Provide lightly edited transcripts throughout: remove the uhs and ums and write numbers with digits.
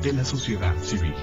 de la sociedad civil.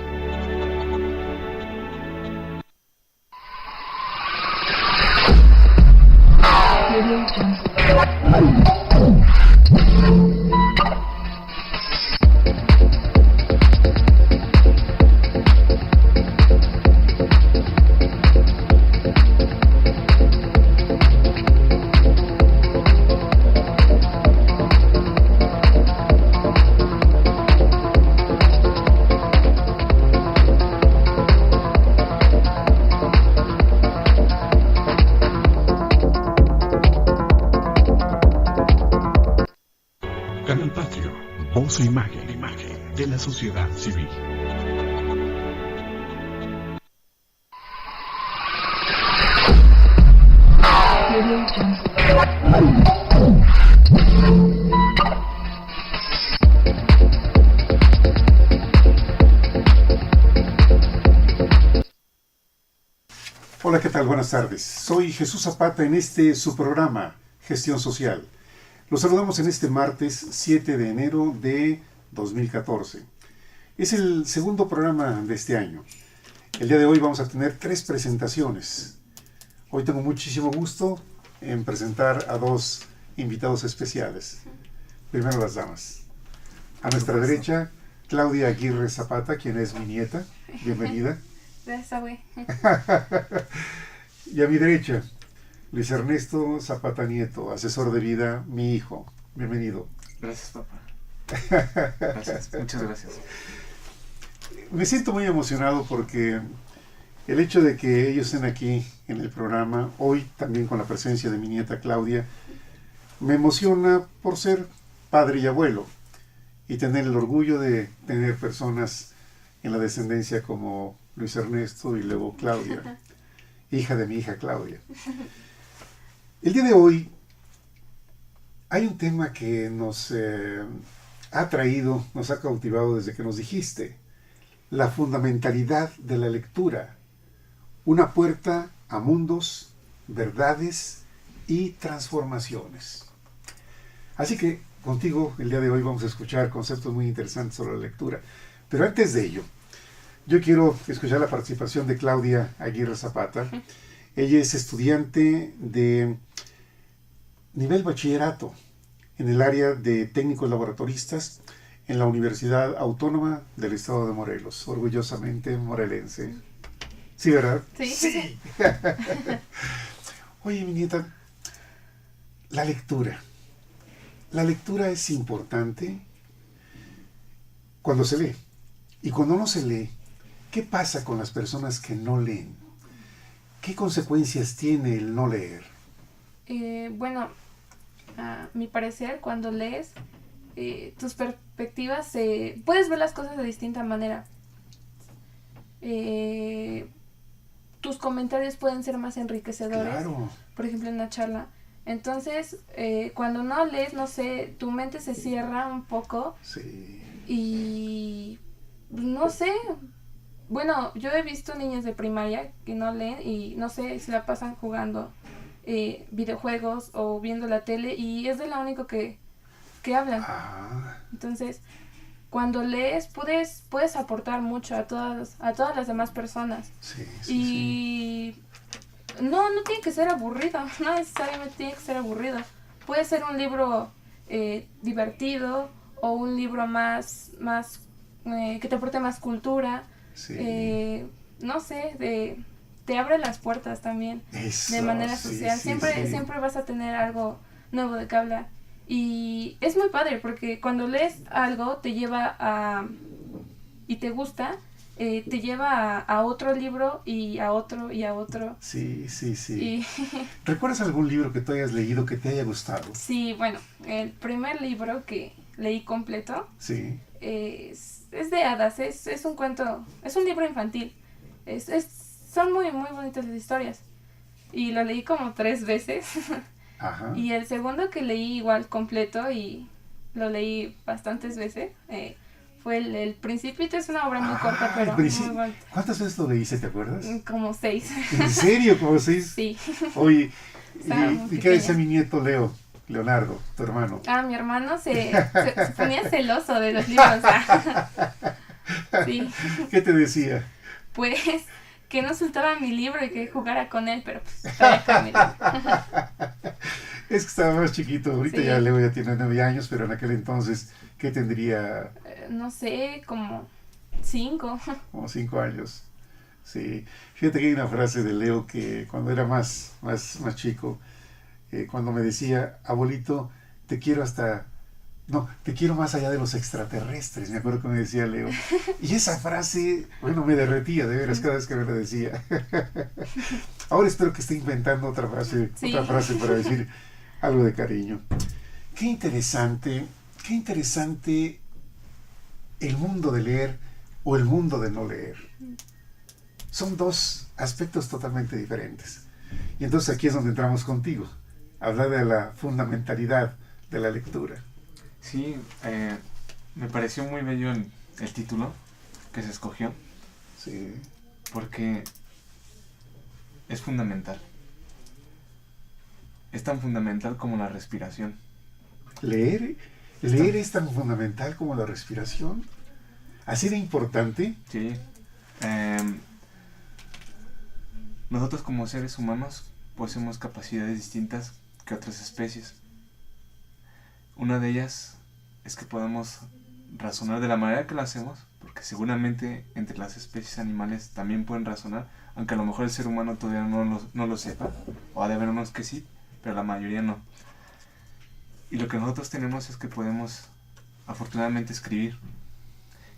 Canal Patrio, voz e imagen de la sociedad civil. Hola, ¿qué tal? Buenas tardes. Soy Jesús Zapata en su programa, Gestión Social. Los saludamos en este martes 7 de enero de 2014. Es el segundo programa de este año. El día de hoy vamos a tener 3 presentaciones. Hoy tengo muchísimo gusto en presentar a 2 invitados especiales. Primero las damas. A nuestra derecha, Claudia Aguirre Zapata, quien es mi nieta. Bienvenida. Gracias, abue. Y a mi derecha, Luis Ernesto Zapata Nieto, asesor de vida, mi hijo. Bienvenido. Gracias, papá. Gracias, muchas gracias. Me siento muy emocionado porque el hecho de que ellos estén aquí en el programa, hoy también con la presencia de mi nieta Claudia, me emociona por ser padre y abuelo y tener el orgullo de tener personas en la descendencia como Luis Ernesto y luego Claudia, hija de mi hija Claudia. El día de hoy hay un tema que nos ha traído, nos ha cautivado desde que nos dijiste, la fundamentalidad de la lectura, una puerta a mundos, verdades y transformaciones. Así que contigo el día de hoy vamos a escuchar conceptos muy interesantes sobre la lectura. Pero antes de ello, yo quiero escuchar la participación de Claudia Aguirre Zapata. Ella es estudiante de nivel bachillerato en el área de técnicos laboratoristas en la Universidad Autónoma del Estado de Morelos, orgullosamente morelense. ¿Sí, verdad? Sí. Oye, mi nieta, la lectura. La lectura es importante cuando se lee. Y cuando no se lee, ¿qué pasa con las personas que no leen? ¿Qué consecuencias tiene el no leer? Bueno, a mi parecer, cuando lees, tus perspectivas, puedes ver las cosas de distinta manera. Tus comentarios pueden ser más enriquecedores, Claro. por ejemplo, en una charla. Entonces, cuando no lees, no sé, tu mente se cierra un poco. Sí. Y no sé, bueno, yo he visto niños de primaria que no leen y no sé, se la pasan jugando videojuegos o viendo la tele y es de lo único que hablan. Entonces, cuando lees puedes aportar mucho a todas las demás personas. Sí, Y no tiene que ser aburrido, no necesariamente tiene que ser aburrido. Puede ser un libro divertido o un libro más que te aporte más cultura. Sí. No sé, te abre las puertas también. Eso, de manera sí, social. sí, Siempre vas a tener algo nuevo de qué hablar. Y es muy padre porque cuando lees algo te lleva y te gusta, te lleva a otro libro y a otro y a otro. Sí. Y ¿Recuerdas algún libro que tú hayas leído que te haya gustado? sí, bueno, el primer libro que leí completo Sí. es de hadas, es un cuento, es un libro infantil. Son muy, muy bonitas las historias. Y lo leí como 3 veces. Ajá. Y el segundo que leí igual completo y lo leí bastantes veces fue el Principito. Es una obra muy corta, pero muy bonita. ¿Cuántas veces lo leíste, te acuerdas? Como 6. ¿En serio? ¿Como 6? Sí. Oye, ¿y qué pequeña. decía mi nieto Leonardo, tu hermano? Mi hermano se ponía celoso de los libros. Sí. ¿Qué te decía? Pues que no soltaba mi libro y que jugara con él, pero pues todavía está mi libro. Es que estaba más chiquito, ahorita Sí. ya Leo ya tiene 9 años, pero en aquel entonces, ¿qué tendría? No sé, como 5. Como 5 años. Sí. Fíjate que hay una frase de Leo que cuando era más chico, cuando me decía, abuelito, te quiero hasta... No, te quiero más allá de los extraterrestres, me acuerdo que me decía Leo. Y esa frase, bueno, me derretía de veras cada vez que me la decía. Ahora espero que esté inventando otra frase Sí. para decir algo de cariño. Qué interesante el mundo de leer o el mundo de no leer. Son dos aspectos totalmente diferentes. Y entonces aquí es donde entramos contigo, hablar de la fundamentalidad de la lectura. Sí, me pareció muy bello el título que se escogió, Sí. porque es fundamental. Es tan fundamental como la respiración. Leer es tan fundamental como la respiración. Así de importante. Sí. Nosotros como seres humanos poseemos capacidades distintas que otras especies. Una de ellas es que podemos razonar de la manera que lo hacemos, porque seguramente entre las especies animales también pueden razonar, aunque a lo mejor el ser humano todavía no lo sepa, o ha de haber unos que sí, pero la mayoría no. Y lo que nosotros tenemos es que podemos afortunadamente escribir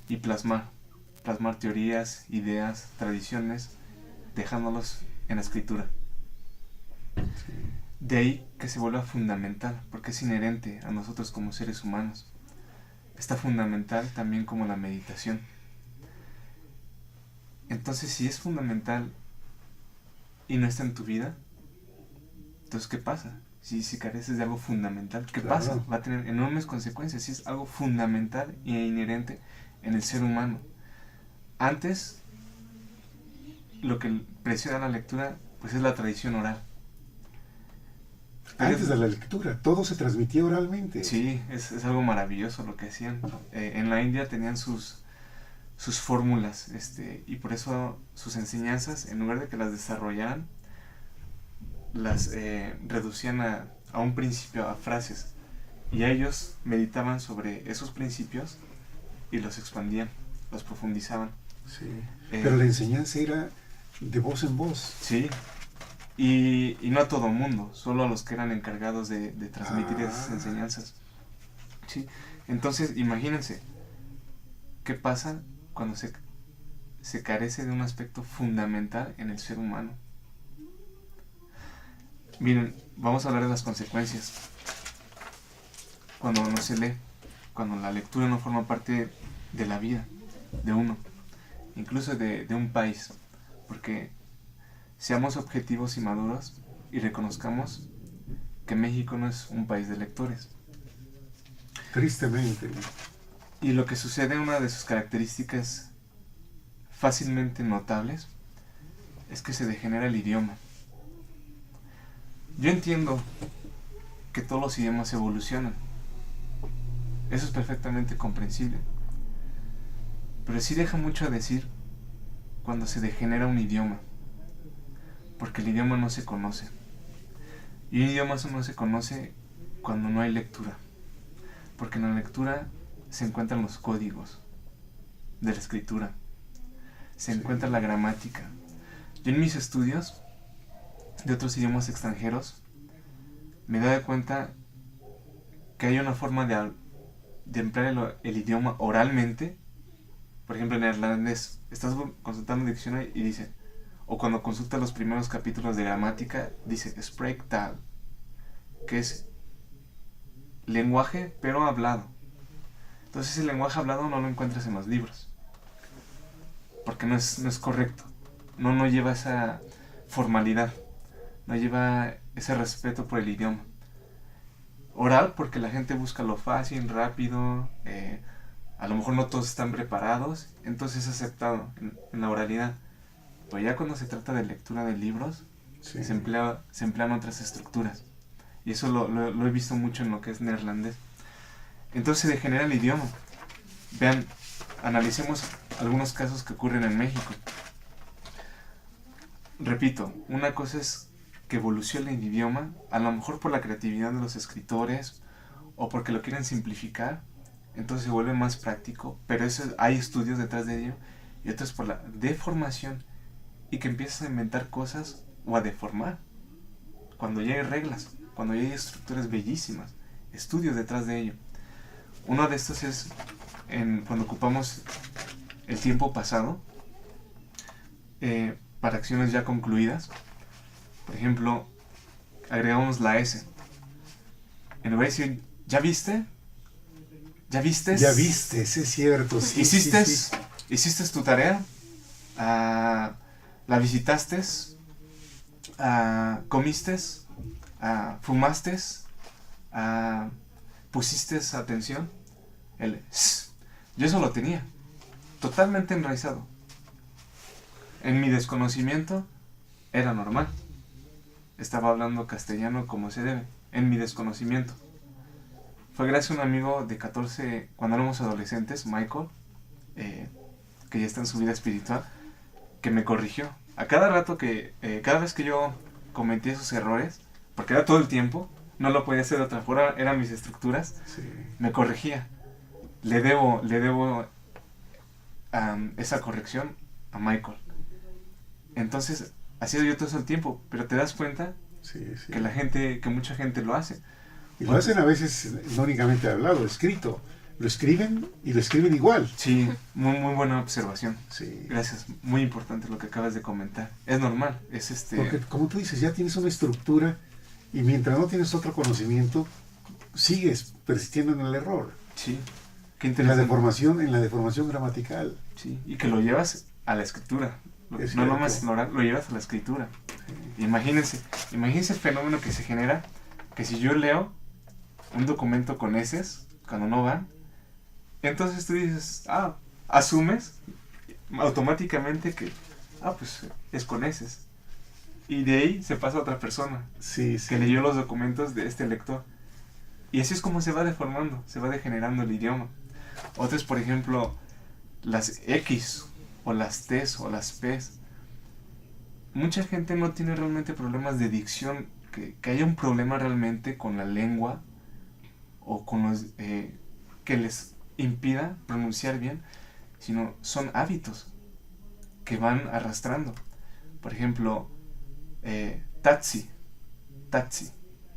y plasmar teorías, ideas, tradiciones, dejándolos en la escritura. De ahí que se vuelva fundamental, porque es inherente a nosotros como seres humanos. Está fundamental también como la meditación. Entonces, si es fundamental y no está en tu vida, entonces ¿qué pasa? Si careces de algo fundamental, ¿qué Claro. pasa? Va a tener enormes consecuencias. Si es algo fundamental e inherente en el ser humano. Antes, lo que presiona la lectura, pues es la tradición oral. Antes de la lectura, todo se transmitía oralmente. Sí, es algo maravilloso lo que hacían. En la India tenían sus fórmulas, y por eso sus enseñanzas, en lugar de que las desarrollaran, las reducían a un principio, a frases. Y ellos meditaban sobre esos principios y los expandían, los profundizaban. Sí. Pero la enseñanza era de voz en voz. Sí. Y no a todo mundo, solo a los que eran encargados de transmitir esas enseñanzas. Sí. Entonces, imagínense, ¿qué pasa cuando se carece de un aspecto fundamental en el ser humano? Miren, vamos a hablar de las consecuencias. Cuando no se lee, cuando la lectura no forma parte de la vida de uno, incluso de un país, porque seamos objetivos y maduros y reconozcamos que México no es un país de lectores. Tristemente. Y lo que sucede, una de sus características fácilmente notables, es que se degenera el idioma. Yo entiendo que todos los idiomas evolucionan. Eso es perfectamente comprensible. Pero sí deja mucho a decir cuando se degenera un idioma. Porque el idioma no se conoce. Y un idioma no se conoce cuando no hay lectura. Porque en la lectura se encuentran los códigos de la escritura. Se encuentra la gramática. Yo en mis estudios de otros idiomas extranjeros me he dado cuenta que hay una forma de emplear el idioma oralmente. Por ejemplo, en neerlandés estás consultando un diccionario y dice, o cuando consultas los primeros capítulos de gramática, dice spreektaal, que es lenguaje pero hablado. Entonces ese lenguaje hablado no lo encuentras en los libros, porque no es correcto, no lleva esa formalidad, no lleva ese respeto por el idioma. Oral, porque la gente busca lo fácil, rápido, a lo mejor no todos están preparados, entonces es aceptado en la oralidad. Pero ya cuando se trata de lectura de libros, Sí. se emplean otras estructuras. Y eso lo he visto mucho en lo que es neerlandés. Entonces se degenera el idioma. Vean, analicemos algunos casos que ocurren en México. Repito, una cosa es que evolucione el idioma, a lo mejor por la creatividad de los escritores o porque lo quieren simplificar, entonces se vuelve más práctico, pero hay estudios detrás de ello, y otro es por la deformación y que empiezas a inventar cosas o a deformar cuando ya hay reglas, cuando ya hay estructuras bellísimas, estudios detrás de ello. Uno de estos es cuando ocupamos el tiempo pasado para acciones ya concluidas. Por ejemplo, agregamos la S. En lugar de decir, ¿ya viste? ¿Ya vistes? Ya vistes, es cierto. Sí, ¿Hiciste? sí, sí. ¿Hiciste tu tarea? ¿La visitaste? ¿Comiste? ¿Fumaste? ¿Pusiste atención? El S. Yo eso lo tenía totalmente enraizado. En mi desconocimiento era normal. Estaba hablando castellano como se debe. En mi desconocimiento. Fue gracias a un amigo de 14, cuando éramos adolescentes, Michael, que ya está en su vida espiritual, que me corrigió. A cada rato cada vez que yo cometí esos errores, porque era todo el tiempo, no lo podía hacer de otra forma, eran mis estructuras, Sí. me corregía. Le debo esa corrección a Michael. Entonces, así yo todo el tiempo, pero te das cuenta Sí, sí. que mucha gente lo hace. Y lo hacen a veces no únicamente hablado, escrito. Lo escriben y lo escriben igual. Sí, muy, muy buena observación. Sí. Gracias, muy importante lo que acabas de comentar. Es normal, Porque como tú dices, ya tienes una estructura y mientras no tienes otro conocimiento, sigues persistiendo en el error. Sí, qué En interesante. en la deformación gramatical. Sí, y que lo llevas a la escritura. Es No cierto. nomás ignorar, lo llevas a la escritura. Imagínense el fenómeno que se genera, que si yo leo un documento con eses, cuando no van, entonces tú dices, asumes automáticamente que, pues es con eses. Y de ahí se pasa a otra persona Sí, sí. que leyó los documentos de este lector. Y así es como se va deformando, se va degenerando el idioma. Otros, por ejemplo, las X, o las T's, o las P's. Mucha gente no tiene realmente problemas de dicción, que haya un problema realmente con la lengua, o con los que les impida pronunciar bien, sino son hábitos que van arrastrando. Por ejemplo, taxi.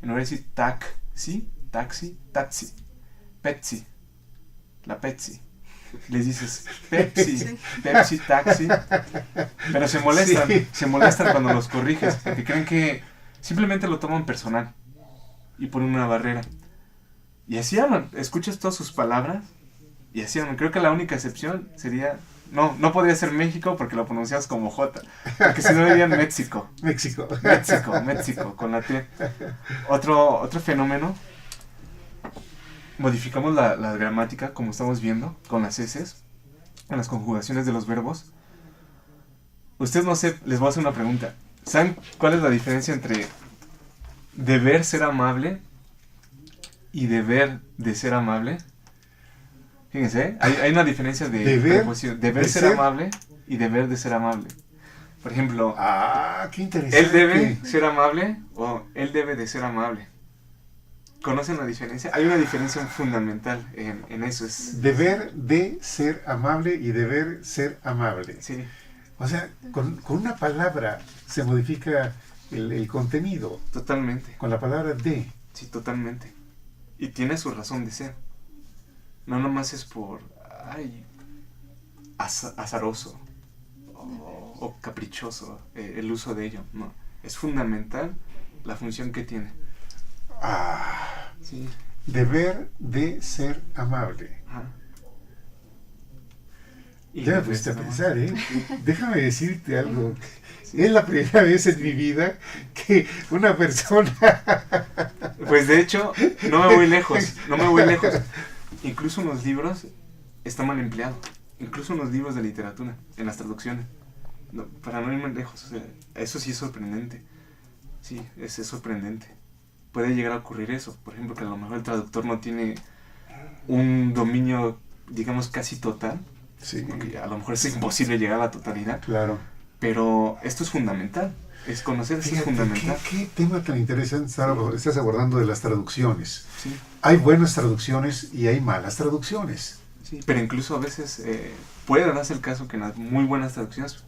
En lugar de decir taxi, Pepsi, la Pepsi. Les dices Pepsi, taxi, pero se molestan cuando los corriges, porque creen que simplemente lo toman personal y ponen una barrera. Y así hablan, escuchas todas sus palabras y así hablan. Creo que la única excepción sería, no podría ser México porque lo pronuncias como J, porque si no dirían México, con la T. Otro fenómeno, modificamos la gramática, como estamos viendo, con las S, en las conjugaciones de los verbos. Ustedes, no sé, les voy a hacer una pregunta. ¿Saben cuál es la diferencia entre deber ser amable y deber de ser amable? Fíjense, hay una diferencia de preposición. Deber ser amable y deber de ser amable. Por ejemplo, qué interesante. él debe ser amable o él debe de ser amable. ¿Conocen la diferencia? Hay una diferencia fundamental en eso. Es Deber de ser amable y deber ser amable. Sí, O sea, con una palabra se modifica el contenido. totalmente. Con la palabra de. Sí, totalmente. Y tiene su razón de ser. No nomás es por azaroso o caprichoso el uso de ello. No, es fundamental la función que tiene. Sí. Deber de ser amable. Ajá. Y Ya me pusiste a pensar, ¿eh? Déjame decirte algo. Es la primera vez en mi vida que una persona... Pues de hecho, no me voy lejos. Incluso en los libros está mal empleado. Incluso en los libros de literatura, en las traducciones. No, para no irme lejos, o sea, eso sí es sorprendente. Sí, es sorprendente. Puede llegar a ocurrir eso. Por ejemplo, que a lo mejor el traductor no tiene un dominio, digamos, casi total Sí. Porque a lo mejor es imposible llegar a la totalidad. Claro. Pero esto es fundamental. Es conocer, eso es Fíjate, fundamental. ¿qué tema tan interesante estás abordando de las traducciones? Sí, Hay buenas traducciones y hay malas traducciones. sí. Pero incluso a veces puede darse el caso que en las muy buenas traducciones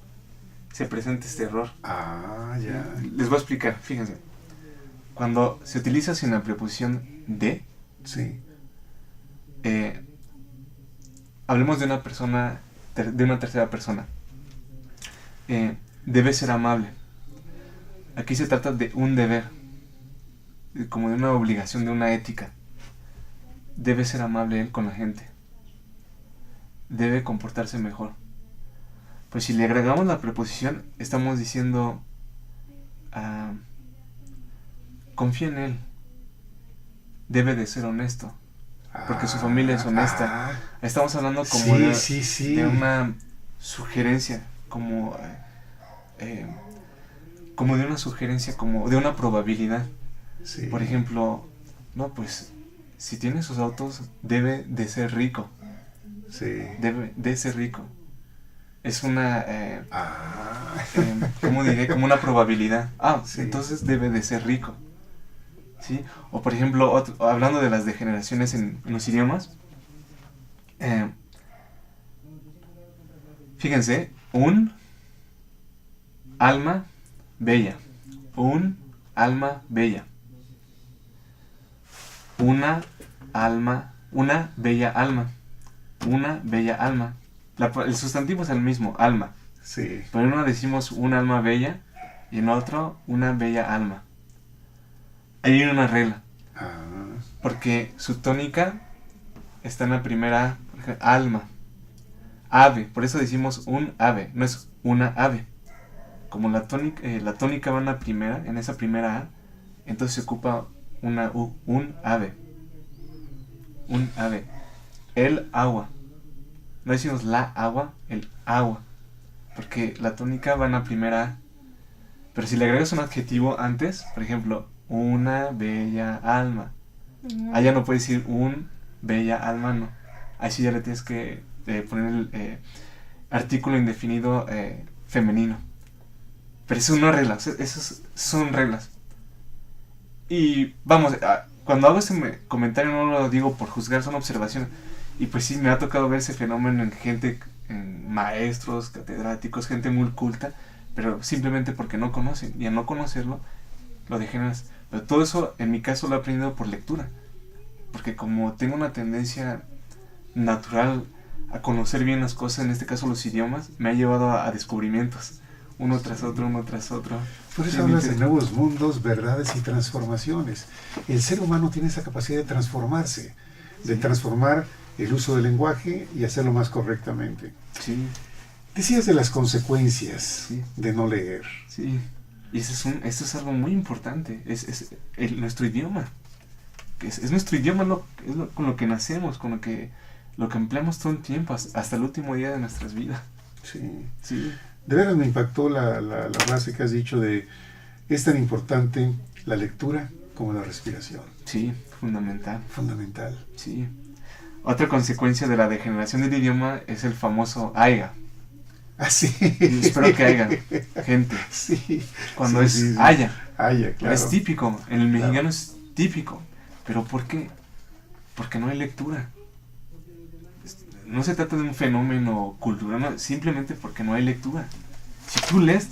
se presente este error. Ah, ya. Les voy a explicar, fíjense. Cuando se utiliza sin la preposición de, Sí. hablemos de una persona, de una tercera persona. Debe ser amable. Aquí se trata de un deber, como de una obligación, de una ética. Debe ser amable él con la gente. Debe comportarse mejor. Pues si le agregamos la preposición, estamos diciendo, confía en él. Debe de ser honesto, porque su familia es honesta. Estamos hablando como sí. de una sugerencia, como de una sugerencia, como de una probabilidad. Sí. Por ejemplo, no, pues si tiene sus autos, debe de ser rico. Sí. Debe de ser rico. Es una, ¿cómo diré? Como una probabilidad. Sí. Entonces debe de ser rico. ¿Sí? O por ejemplo, hablando de las degeneraciones en los idiomas, fíjense, un alma bella, un alma bella, una bella alma, una bella alma. El sustantivo es el mismo, alma, Sí. pero en uno decimos un alma bella y en otro una bella alma. Hay una regla, porque su tónica está en la primera, por ejemplo, alma, ave, por eso decimos un ave, no es una ave. Como la tónica va en esa primera A, entonces se ocupa una U, un ave. Un ave. El agua. No decimos la agua, el agua. Porque la tónica va en la primera A. Pero si le agregas un adjetivo antes, por ejemplo, una bella alma. Allá no puedes decir un bella alma, no. Ahí sí ya le tienes que poner el artículo indefinido femenino. Pero eso no es reglas, esas son reglas. Y vamos, cuando hago ese comentario no lo digo por juzgar, son observaciones. Y pues sí, me ha tocado ver ese fenómeno en gente, en maestros, catedráticos, gente muy culta, pero simplemente porque no conocen. Y al no conocerlo, lo degeneras. Pero todo eso, en mi caso, lo he aprendido por lectura. Porque como tengo una tendencia natural a conocer bien las cosas, en este caso los idiomas, me ha llevado a descubrimientos. Uno tras otro, uno tras otro. Por eso hablas de nuevos mundos, verdades y transformaciones. El ser humano tiene esa capacidad de transformarse, de transformar el uso del lenguaje y hacerlo más correctamente. Sí. Decías de las consecuencias Sí. de no leer. Sí. Y esto es algo muy importante. Es nuestro idioma. Es nuestro idioma, con lo que nacemos, con lo que empleamos todo el tiempo, hasta el último día de nuestras vidas. Sí. Sí. De veras me impactó la frase que has dicho de es tan importante la lectura como la respiración. Sí, fundamental. Fundamental. Sí. Otra consecuencia de la degeneración del idioma es el famoso aiga. Ah, sí. Y espero que haya gente. Sí. Cuando Sí, es sí, sí. haya. Haya, claro. Es típico. En el mexicano Claro. es típico. ¿Pero por qué? Porque no hay lectura. No se trata de un fenómeno cultural, no, simplemente porque no hay lectura. Si tú lees,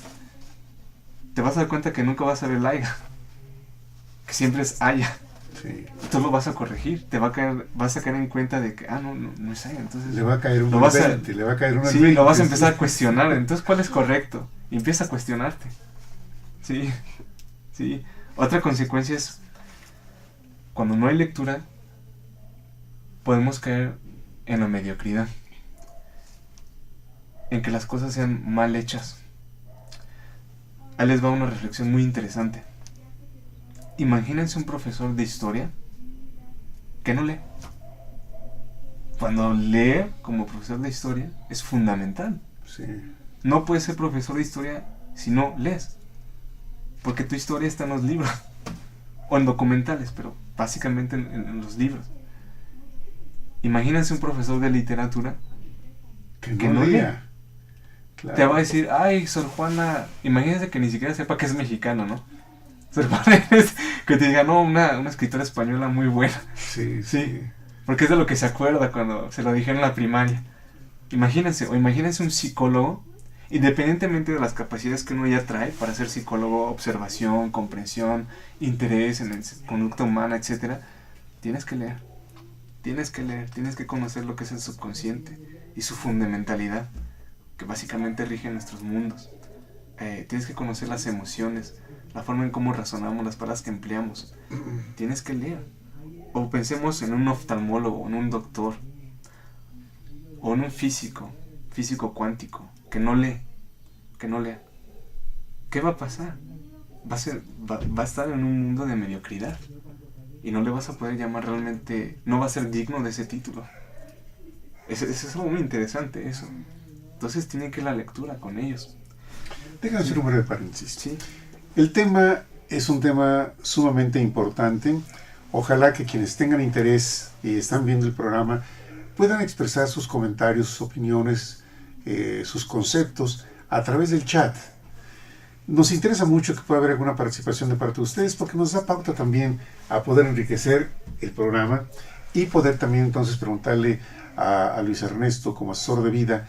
te vas a dar cuenta que nunca vas a ver el haya, que siempre es haya. Sí. Tú lo vas a corregir, vas a caer en cuenta de que, no es haya, entonces... Le va a caer un lo vas a- 20, le va a caer un Sí, 20. lo vas a empezar a cuestionar, entonces ¿cuál es correcto? Y empieza a cuestionarte. Sí, sí. Otra consecuencia es, cuando no hay lectura, podemos caer en la mediocridad, en que las cosas sean mal hechas. Ahí les va una reflexión muy interesante. Imagínense un profesor de historia que no lee. Cuando lee como profesor de historia es fundamental. Sí. No puedes ser profesor de historia si no lees, porque tu historia está en los libros o en documentales, pero básicamente en los libros. Imagínense un profesor de literatura que no lea. Claro. Te va a decir, ay, Sor Juana, imagínense que ni siquiera sepa que es mexicano, ¿no? Sor Juana es que te diga, no, una escritora española muy buena. Sí. Porque es de lo que se acuerda cuando se lo dijeron en la primaria. Imagínense un psicólogo, independientemente de las capacidades que uno ya trae para ser psicólogo, observación, comprensión, interés en la conducta humana, etc. Tienes que leer, tienes que conocer lo que es el subconsciente y su fundamentalidad, que básicamente rige nuestros mundos. Tienes que conocer las emociones, la forma en cómo razonamos, las palabras que empleamos. Tienes que leer. O pensemos en un oftalmólogo, en un doctor, o en un físico cuántico, que no lea. ¿Qué va a pasar? Va a estar en un mundo de mediocridad y no le vas a poder llamar realmente, no va a ser digno de ese título. Eso es algo muy interesante, eso. Entonces tiene que ir la lectura con ellos. Déjame hacer un breve paréntesis. Sí. El tema es un tema sumamente importante. Ojalá que quienes tengan interés y están viendo el programa puedan expresar sus comentarios, sus opiniones, sus conceptos a través del chat. Nos interesa mucho que pueda haber alguna participación de parte de ustedes porque nos da pauta también a poder enriquecer el programa y poder también entonces preguntarle a Luis Ernesto como asesor de vida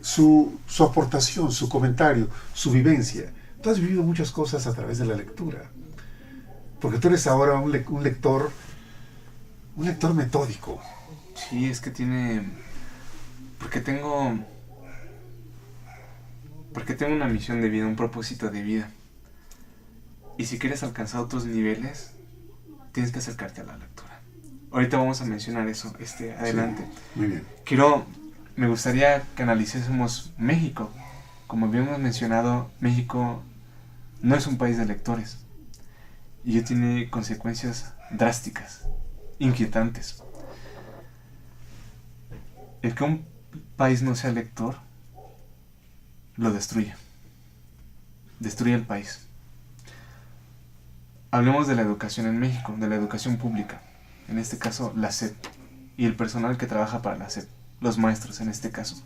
su aportación, su comentario, su vivencia. Tú has vivido muchas cosas a través de la lectura, porque tú eres ahora un lector metódico. Sí, es que porque tengo una misión de vida, un propósito de vida. Y si quieres alcanzar otros niveles, tienes que acercarte a la lectura. Ahorita vamos a mencionar eso, adelante. Sí, muy bien. Me gustaría que analicemos México. Como habíamos mencionado, México no es un país de lectores. Y ello tiene consecuencias drásticas, inquietantes. El que un país no sea lector lo destruye el país. Hablemos de la educación en México, de la educación pública, en este caso la SEP y el personal que trabaja para la SEP, los maestros en este caso.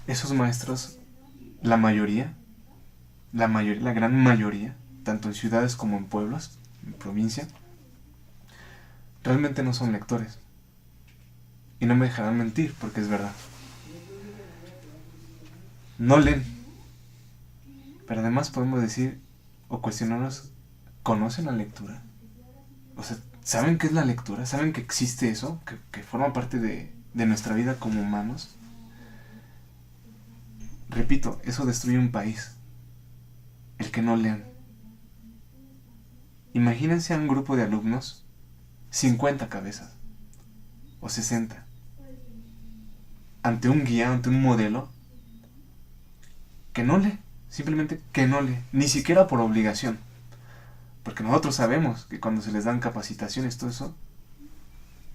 Esos maestros, la gran mayoría, tanto en ciudades como en pueblos, en provincia, realmente no son lectores. Y no me dejarán mentir, porque es verdad. No leen. Pero además podemos decir o cuestionarnos, ¿conocen la lectura? O sea, ¿saben qué es la lectura? ¿Saben que existe eso? ¿Que forma parte de nuestra vida como humanos? Repito, eso destruye un país. El que no lean. Imagínense a un grupo de alumnos, 50 cabezas, o 60, ante un guía, ante un modelo, que no lee, simplemente que no lee, ni siquiera por obligación. Porque nosotros sabemos que cuando se les dan capacitaciones, todo eso,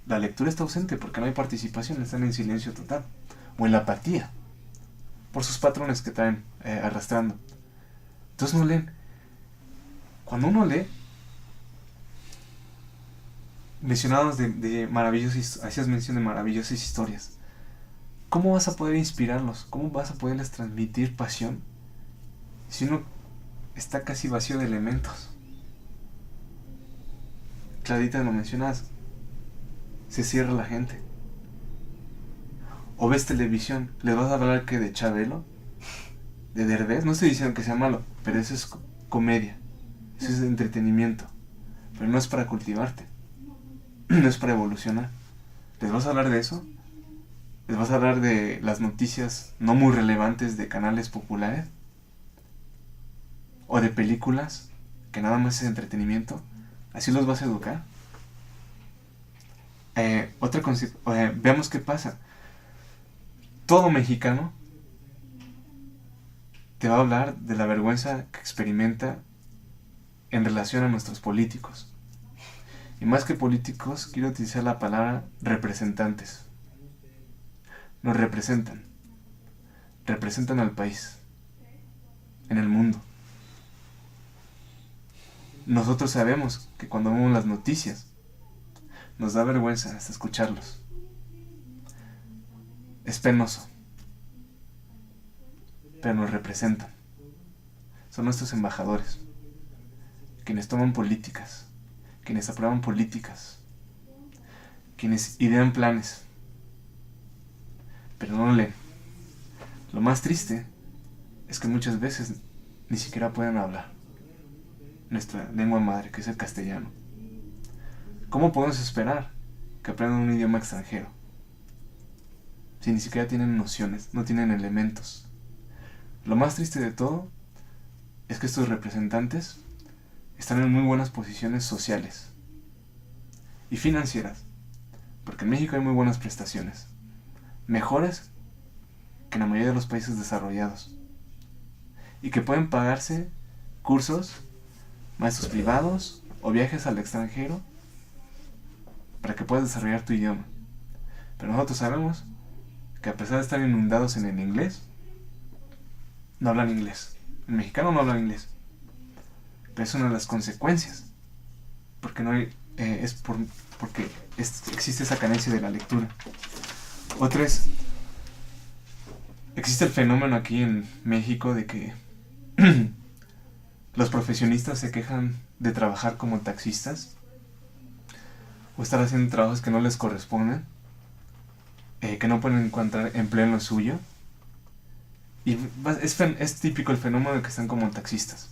la lectura está ausente porque no hay participación, están en silencio total, o en la apatía, por sus patrones que traen arrastrando. Entonces no leen. Cuando uno lee, mencionados de maravillosas, hacías mención de maravillosas historias. ¿Cómo vas a poder inspirarlos? ¿Cómo vas a poderles transmitir pasión si uno está casi vacío de elementos? Clarita lo mencionas, se cierra la gente. O ves televisión, ¿les vas a hablar que de Chabelo? ¿De Derbez? No estoy diciendo que sea malo, pero eso es comedia, eso es entretenimiento, pero no es para cultivarte, no es para evolucionar. ¿Les vas a hablar de eso? ¿Les vas a hablar de las noticias no muy relevantes de canales populares? ¿O de películas que nada más es entretenimiento? ¿Así los vas a educar? Veamos qué pasa. Todo mexicano te va a hablar de la vergüenza que experimenta en relación a nuestros políticos. Y más que políticos, quiero utilizar la palabra representantes. Nos representan al país, en el mundo. Nosotros sabemos que cuando vemos las noticias, nos da vergüenza hasta escucharlos. Es penoso, pero nos representan. Son nuestros embajadores, quienes toman políticas, quienes aprueban políticas, quienes idean planes, pero no leen. Lo más triste es que muchas veces ni siquiera pueden hablar nuestra lengua madre, que es el castellano. ¿Cómo podemos esperar que aprendan un idioma extranjero si ni siquiera tienen nociones, no tienen elementos? Lo más triste de todo es que estos representantes están en muy buenas posiciones sociales y financieras, porque en México hay muy buenas prestaciones, mejores que en la mayoría de los países desarrollados, y que pueden pagarse cursos, maestros privados o viajes al extranjero para que puedas desarrollar tu idioma. Pero nosotros sabemos que a pesar de estar inundados en el inglés, no hablan inglés. El mexicano no habla inglés. Pero es una de las consecuencias, porque no hay, porque existe esa carencia de la lectura. Otra es, existe el fenómeno aquí en México de que los profesionistas se quejan de trabajar como taxistas o estar haciendo trabajos que no les corresponden, que no pueden encontrar empleo en lo suyo, y es típico el fenómeno de que están como taxistas.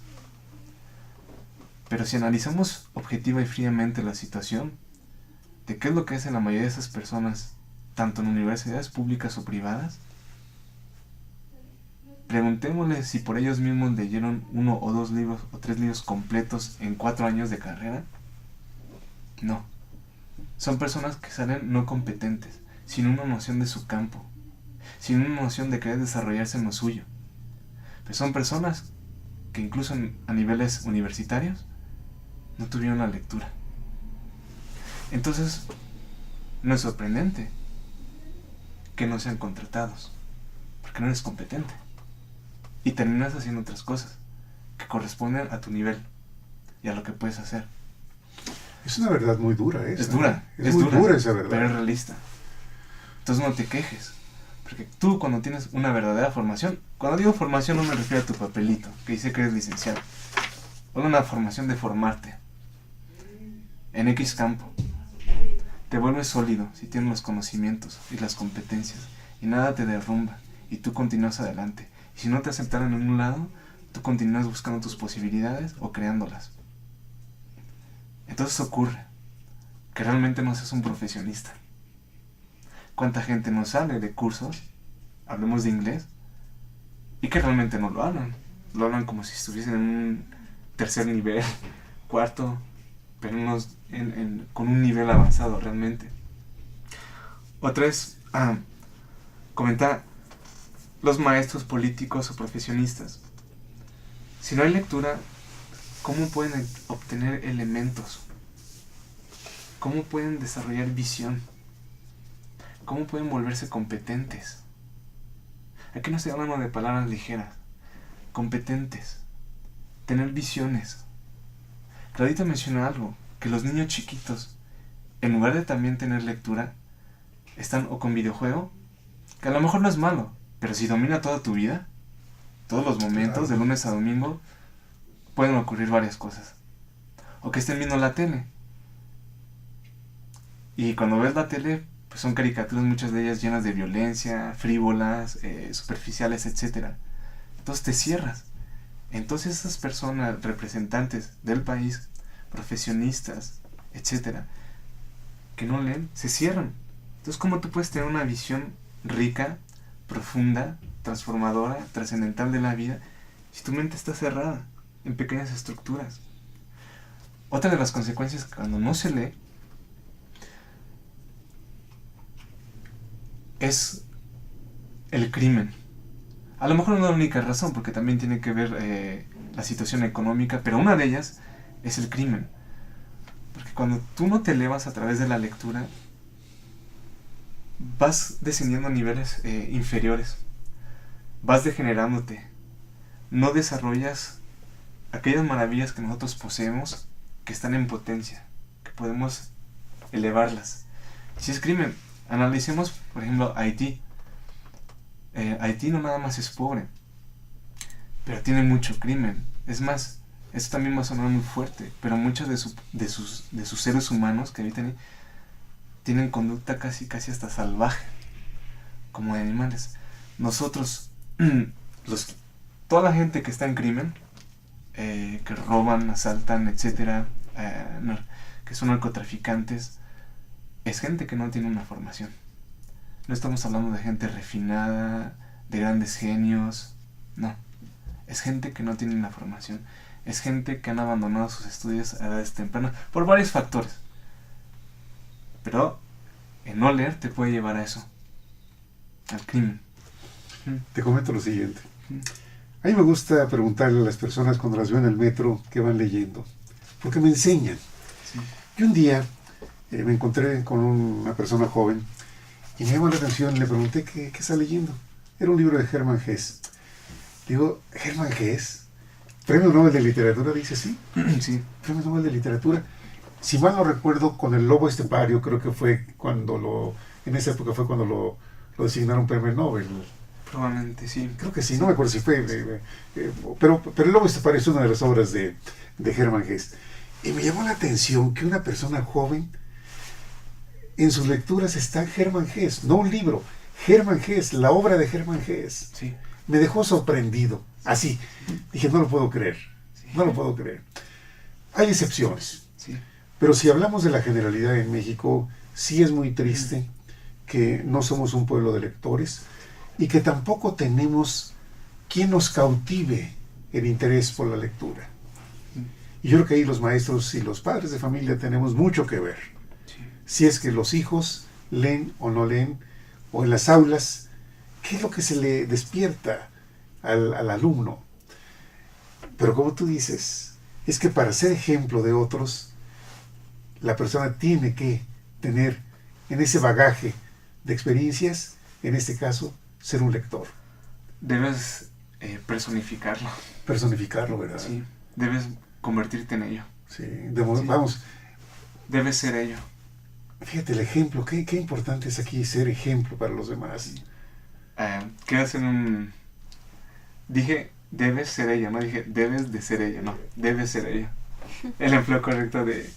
Pero si analizamos objetiva y fríamente la situación de qué es lo que hacen la mayoría de esas personas, tanto en universidades públicas o privadas, preguntémosle si por ellos mismos leyeron 1 o 2 libros o 3 libros completos en 4 años de carrera. No. Son personas que salen no competentes, sin una noción de su campo, sin una noción de querer desarrollarse en lo suyo. Pero son personas que incluso a niveles universitarios no tuvieron la lectura. Entonces, no es sorprendente que no sean contratados, porque no eres competente. Y terminas haciendo otras cosas que corresponden a tu nivel y a lo que puedes hacer. Es una verdad muy dura esa. Es dura. Es muy dura esa verdad. Pero es realista. Entonces no te quejes. Porque tú, cuando tienes una verdadera formación, cuando digo formación no me refiero a tu papelito que dice que eres licenciado. O una formación de formarte en X campo. Te vuelves sólido si tienes los conocimientos y las competencias y nada te derrumba y tú continúas adelante. Y si no te aceptaron en un lado, tú continúas buscando tus posibilidades o creándolas. Entonces ocurre que realmente no seas un profesionista. ¿Cuánta gente no sale de cursos, hablemos de inglés, y que realmente no lo hablan? Lo hablan como si estuviesen en un tercer nivel, cuarto, pero con un nivel avanzado realmente. Otra es comentar los maestros políticos o profesionistas. Si no hay lectura, ¿cómo pueden obtener elementos? ¿Cómo pueden desarrollar visión? ¿Cómo pueden volverse competentes? Aquí no estoy hablando de palabras ligeras. Competentes. Tener visiones. Claudita menciona algo, que los niños chiquitos, en lugar de también tener lectura, están o con videojuego, que a lo mejor no es malo, pero si domina toda tu vida, todos los momentos, de lunes a domingo, pueden ocurrir varias cosas. O que estén viendo la tele. Y cuando ves la tele, pues son caricaturas, muchas de ellas llenas de violencia, frívolas, superficiales, etc. Entonces te cierras. Entonces esas personas, representantes del país, profesionistas, etc., que no leen, se cierran. Entonces, ¿cómo tú puedes tener una visión rica, profunda, transformadora, trascendental de la vida si tu mente está cerrada en pequeñas estructuras? Otra de las consecuencias cuando no se lee es el crimen. A lo mejor no es la única razón, porque también tiene que ver la situación económica, pero una de ellas es el crimen. Porque cuando tú no te elevas a través de la lectura, vas descendiendo a niveles inferiores, vas degenerándote, no desarrollas aquellas maravillas que nosotros poseemos, que están en potencia, que podemos elevarlas. Si es crimen, analicemos, por ejemplo, Haití. Haití no nada más es pobre, pero tiene mucho crimen. Es más, esto también va a sonar muy fuerte, pero muchos de sus seres humanos que habitan ahí tienen conducta casi hasta salvaje, como de animales. Nosotros, toda la gente que está en crimen, que roban, asaltan, etcétera, que son narcotraficantes, es gente que no tiene una formación. No estamos hablando de gente refinada, de grandes genios, no. Es gente que no tiene una formación. Es gente que han abandonado sus estudios a edades tempranas por varios factores. Pero el no leer te puede llevar a eso, al crimen. Te comento lo siguiente. A mí me gusta preguntarle a las personas cuando las veo en el metro qué van leyendo, porque me enseñan. Sí. Y un día me encontré con una persona joven y me llamó la atención, le pregunté qué está leyendo. Era un libro de Hermann Hesse. Digo, ¿Hermann Hesse? ¿Premio Nobel de Literatura? Dice, sí. Sí. Premio Nobel de Literatura. Si mal no recuerdo, con El Lobo Estepario, creo que fue en esa época fue cuando lo designaron Premio Nobel. Probablemente sí. Creo que sí, no me acuerdo si fue. Pero El Lobo Estepario es una de las obras de Hermann Hesse. Y me llamó la atención que una persona joven, en sus lecturas está Hermann Hesse, no un libro, Hermann Hesse, la obra de Hermann Hesse. Sí. Me dejó sorprendido, así. Dije, no lo puedo creer, no lo puedo creer. Hay excepciones, Sí. pero si hablamos de la generalidad en México, sí es muy triste que no somos un pueblo de lectores y que tampoco tenemos quien nos cautive el interés por la lectura. Y yo creo que ahí los maestros y los padres de familia tenemos mucho que ver. Sí. Si es que los hijos leen o no leen, o en las aulas, ¿qué es lo que se le despierta al alumno? Pero como tú dices, es que para ser ejemplo de otros, la persona tiene que tener en ese bagaje de experiencias, en este caso, ser un lector. Debes personificarlo. Personificarlo, ¿verdad? Sí. Debes convertirte en ello. Sí. Sí. Vamos, Debes ser ello. fíjate el ejemplo, qué importante es aquí ser ejemplo para los demás. Quedas en un... Dije, debes ser ella, no dije, debes de ser ella, no, debes ser ella. El empleo correcto de...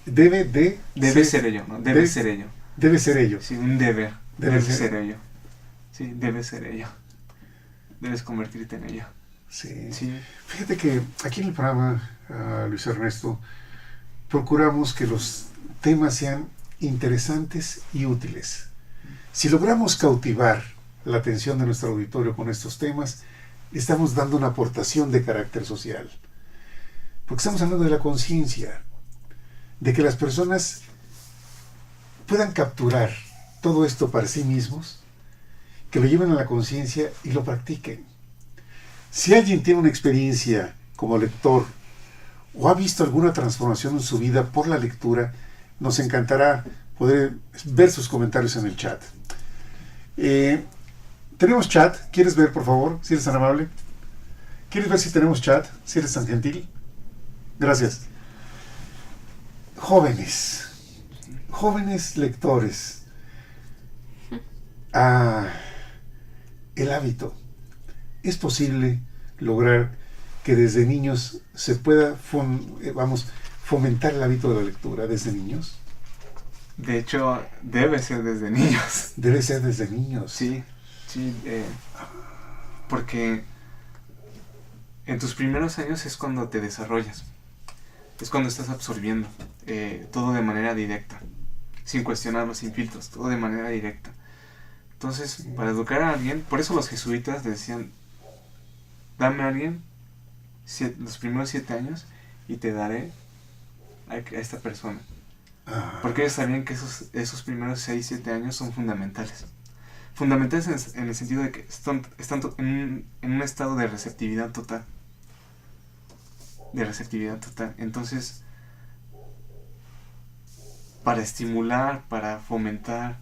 Debe ser ello, ¿no? Debe ser ello. Debe ser ello. Sí, un deber. Debe Debe ser. ser ello. Sí, debe ser ello. Debes convertirte en ello. Sí. Sí. Fíjate que aquí en el programa, Luis Ernesto, procuramos que los temas sean interesantes y útiles. Si logramos cautivar la atención de nuestro auditorio con estos temas, estamos dando una aportación de carácter social. Porque estamos hablando de la conciencia, de que las personas puedan capturar todo esto para sí mismos, que lo lleven a la conciencia y lo practiquen. Si alguien tiene una experiencia como lector o ha visto alguna transformación en su vida por la lectura, nos encantará poder ver sus comentarios en el chat. Tenemos chat, ¿quieres ver, por favor? Si eres tan amable. ¿Quieres ver si tenemos chat? Si eres tan gentil. Gracias. Jóvenes lectores. El hábito. ¿Es posible lograr que desde niños se pueda fomentar el hábito de la lectura desde niños? De hecho, debe ser desde niños. Debe ser desde niños. Sí, sí. Porque en tus primeros años es cuando te desarrollas. Es cuando estás absorbiendo todo de manera directa. Sin cuestionarlo, sin filtros. Todo de manera directa. Entonces, para educar a alguien, por eso los jesuitas decían, dame a alguien los primeros 7 años y te daré a esta persona. Porque ellos sabían que esos primeros 6, 7 años son fundamentales. Fundamentales en el sentido de que están en un estado de receptividad total. Entonces, para estimular, para fomentar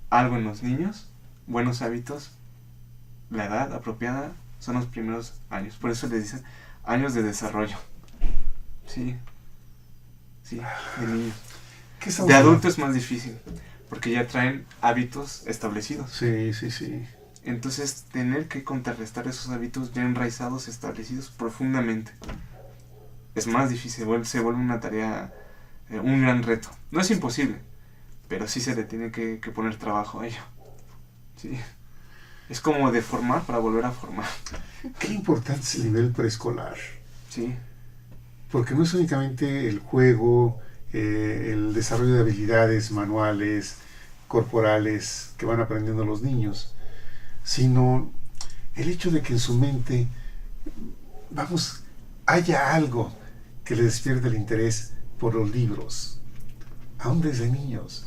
algo en los niños, buenos hábitos, la edad apropiada son los primeros años. Por eso les dicen años de desarrollo. Sí, de niños. De adultos es más difícil, porque ya traen hábitos establecidos. Sí. Entonces, tener que contrarrestar esos hábitos ya enraizados, establecidos profundamente, es más difícil, se vuelve una tarea, un gran reto. No es imposible, pero sí se le tiene que poner trabajo a ello. Sí. Es como de formar para volver a formar. Qué importante es el nivel preescolar. Sí. Porque no es únicamente el juego, el desarrollo de habilidades manuales, corporales que van aprendiendo los niños, sino el hecho de que en su mente, haya algo que le despierte el interés por los libros, aún desde niños.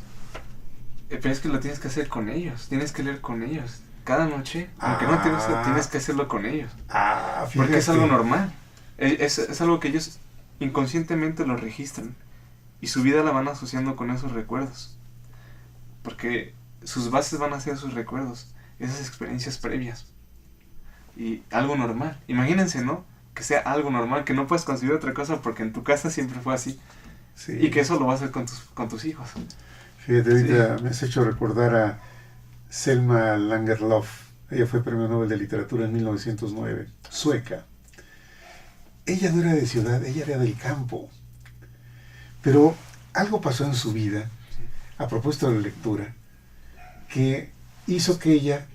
Pero es que lo tienes que hacer con ellos, tienes que leer con ellos. Cada noche, aunque no te guste, tienes que hacerlo con ellos. Porque es algo normal. Es algo que ellos inconscientemente lo registran. Y su vida la van asociando con esos recuerdos. Porque sus bases van a ser sus recuerdos, esas experiencias previas. Y algo normal. Imagínense, ¿no? Que sea algo normal, que no puedes conseguir otra cosa porque en tu casa siempre fue así. Sí. Y que eso lo vas a hacer con tus hijos. Fíjate, ahorita me has hecho recordar a Selma Lagerlöf. Ella fue premio Nobel de Literatura en 1909, sueca. Ella no era de ciudad, ella era del campo. Pero algo pasó en su vida, a propósito de la lectura, que hizo que ella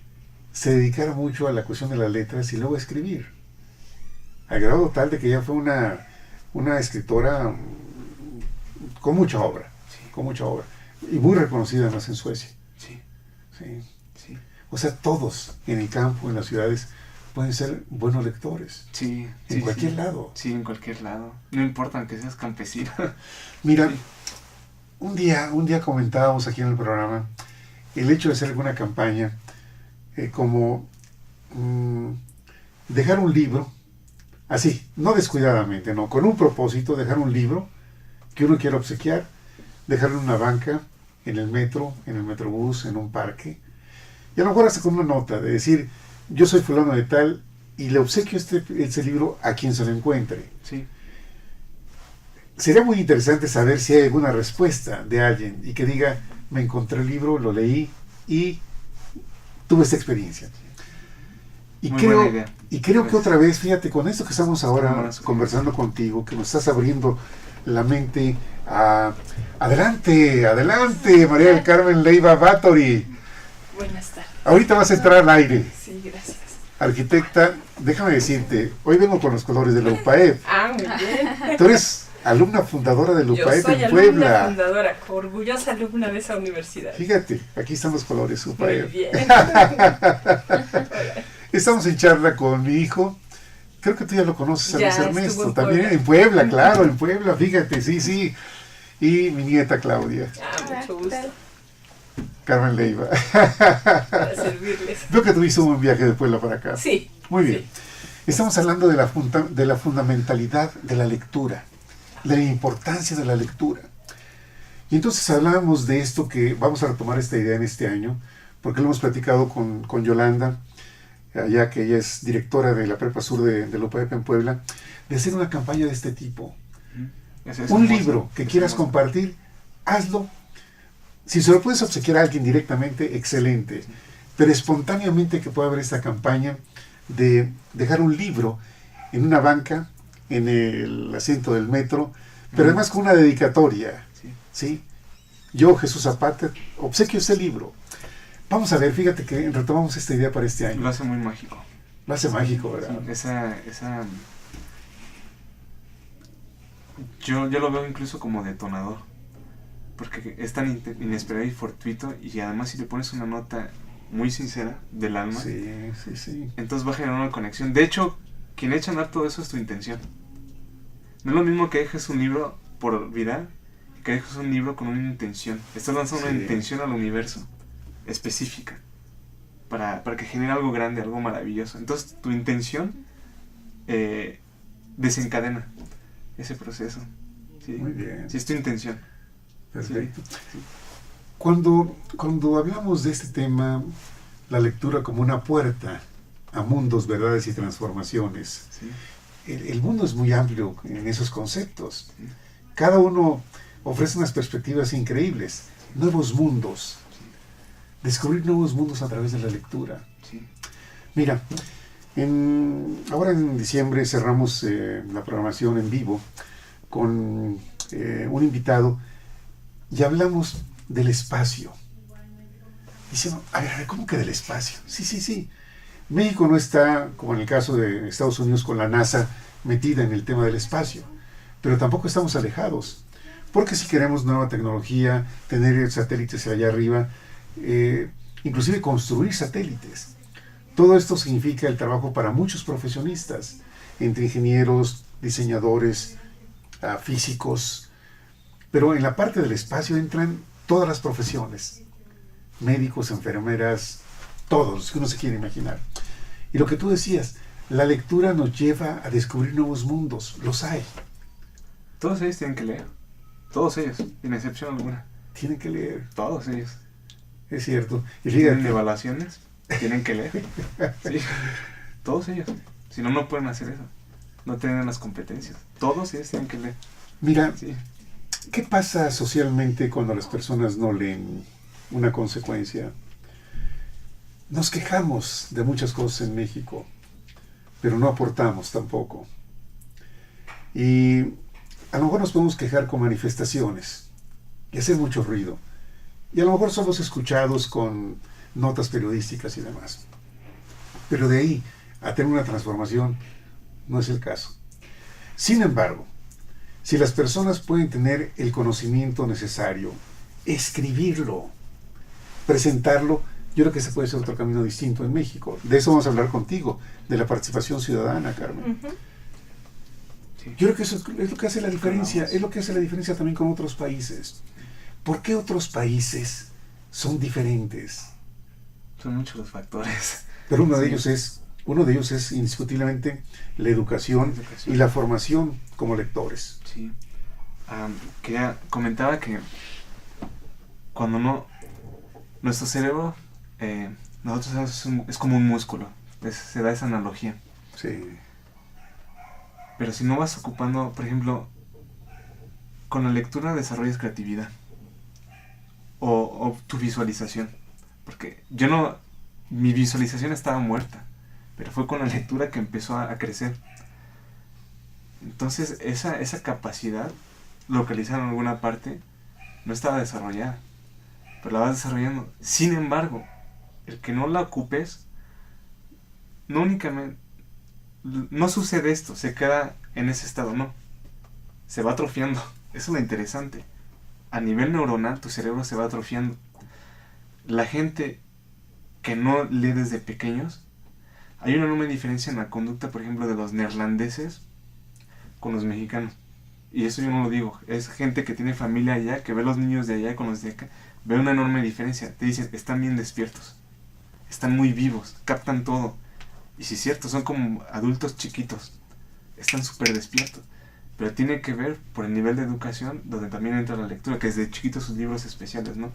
se dedicara mucho a la cuestión de las letras y luego a escribir. Al grado tal de que ella fue una escritora con mucha obra, y muy reconocida además en Suecia. Sí. O sea, todos en el campo, en las ciudades, pueden ser buenos lectores. Sí. En cualquier lado. Sí, en cualquier lado. No importa que seas campesino. Mira, un día comentábamos aquí en el programa el hecho de hacer alguna campaña como dejar un libro, así, no descuidadamente, no, con un propósito, dejar un libro que uno quiera obsequiar, dejarlo en una banca, en el metro, en el metrobús, en un parque, y a lo mejor hasta con una nota de decir, yo soy fulano de tal y le obsequio este libro a quien se lo encuentre. Sí. Sería muy interesante saber si hay alguna respuesta de alguien y que diga, me encontré el libro, lo leí y tuve esta experiencia. Y creo que otra vez, fíjate, con esto que estamos ahora conversando contigo, que nos estás abriendo la mente adelante, María del Carmen Leiva Báthory. Buenas tardes. Ahorita vas a entrar al aire. Sí, gracias. Arquitecta, déjame decirte, hoy vengo con los colores de la UPAEP. Muy bien. Tú eres alumna fundadora de la UPAEP en Puebla. Yo soy alumna fundadora, orgullosa alumna de esa universidad. Fíjate, aquí están los colores UPAEP. Muy bien. Estamos en charla con mi hijo. Creo que tú ya lo conoces, a Ya, Luis Ernesto. estuvo en También Puebla. en Puebla, claro, en Puebla, fíjate, sí. Y mi nieta Claudia, Mucho gusto. Carmen Leiva. Para servirles. Veo que tuviste un buen viaje de Puebla para acá. Sí. Muy bien. Sí. Estamos hablando de la fundamentalidad de la lectura, de la importancia de la lectura. Y entonces hablábamos de esto, que vamos a retomar esta idea en este año, porque lo hemos platicado con Yolanda, allá que ella es directora de la Prepa Sur de la UPAEP en Puebla, de hacer una campaña de este tipo. Un libro que quieras compartir, hazlo. Si se lo puedes obsequiar a alguien directamente, excelente. Pero espontáneamente que pueda haber esta campaña de dejar un libro en una banca, en el asiento del metro, pero además con una dedicatoria. ¿Sí? Yo, Jesús Zapata, obsequio este libro. Vamos a ver, fíjate que retomamos esta idea para este año. Lo hace muy mágico. Lo hace mágico, ¿verdad? Sí, yo lo veo incluso como detonador. Porque es tan inesperado y fortuito. Y además si le pones una nota muy sincera del alma, Sí. entonces va a generar una conexión. De hecho, quien echa a andar todo eso es tu intención. No es lo mismo que dejes un libro por viral que dejes un libro con una intención. Estás lanzando una intención al universo específica para que genere algo grande, algo maravilloso. Entonces tu intención desencadena ese proceso. ¿Sí? Muy bien. Sí, es tu intención. Perfecto. Sí. Cuando hablamos de este tema, la lectura como una puerta a mundos, verdades y transformaciones, Sí. el mundo es muy amplio en esos conceptos. Cada uno ofrece unas perspectivas increíbles, nuevos mundos. descubrir nuevos mundos a través de la lectura. Sí. Mira, ahora en diciembre cerramos la programación en vivo con un invitado y hablamos del espacio. Dicen, a ver, ¿cómo que del espacio? Sí. México no está, como en el caso de Estados Unidos, con la NASA metida en el tema del espacio, pero tampoco estamos alejados, porque si queremos nueva tecnología, tener satélites allá arriba, inclusive construir satélites, todo esto significa el trabajo para muchos profesionistas, entre ingenieros, diseñadores, físicos, pero en la parte del espacio entran todas las profesiones, médicos, enfermeras, todos los que uno se quiere imaginar. Y lo que tú decías, la lectura nos lleva a descubrir nuevos mundos, los hay. Todos ellos tienen que leer, todos ellos, sin excepción alguna. Tienen que leer. Todos ellos. Es cierto. Y ¿Tienen fíjate, evaluaciones? Tienen que leer. Sí, todos ellos. Si no, no pueden hacer eso. No tienen las competencias. Todos ellos tienen que leer. mira, Sí. ¿qué pasa socialmente cuando las personas no leen? Una consecuencia. Nos quejamos de muchas cosas en México, pero no aportamos tampoco. Y a lo mejor nos podemos quejar con manifestaciones y hacer mucho ruido. Y a lo mejor somos escuchados con notas periodísticas y demás. Pero de ahí a tener una transformación no es el caso. Sin embargo, si las personas pueden tener el conocimiento necesario, escribirlo, presentarlo, yo creo que ese puede ser otro camino distinto en México. De eso vamos a hablar contigo, de la participación ciudadana, Carmen. Ujú. Sí. Yo creo que eso es lo que hace la diferencia, es lo que hace la diferencia también con otros países. ¿Por qué otros países son diferentes? Son muchos los factores. Pero uno de Sí. ellos es indiscutiblemente la educación y la formación como lectores. Sí. Comentaba que cuando nuestro cerebro, nosotros es como un músculo. Se da esa analogía. Sí, Pero si no vas ocupando, por ejemplo, con la lectura desarrollas creatividad. O tu visualización. Porque mi visualización estaba muerta. Pero fue con la lectura que empezó a crecer. Entonces esa capacidad localizada en alguna parte no estaba desarrollada. Pero la vas desarrollando. Sin embargo, el que no la ocupes, no únicamente... No sucede esto, se queda en ese estado, no. Se va atrofiando. Eso es lo interesante. A nivel neuronal, tu cerebro se va atrofiando. La gente que no lee desde pequeños, hay una enorme diferencia en la conducta, por ejemplo, de los neerlandeses con los mexicanos. Y eso yo no lo digo. Es gente que tiene familia allá, que ve a los niños de allá con los de acá. Ve una enorme diferencia. Te dicen, están bien despiertos. Están muy vivos, captan todo. Y sí es cierto, son como adultos chiquitos. Están súper despiertos. Pero tiene que ver por el nivel de educación, donde también entra la lectura, que desde chiquitos sus libros especiales, ¿no?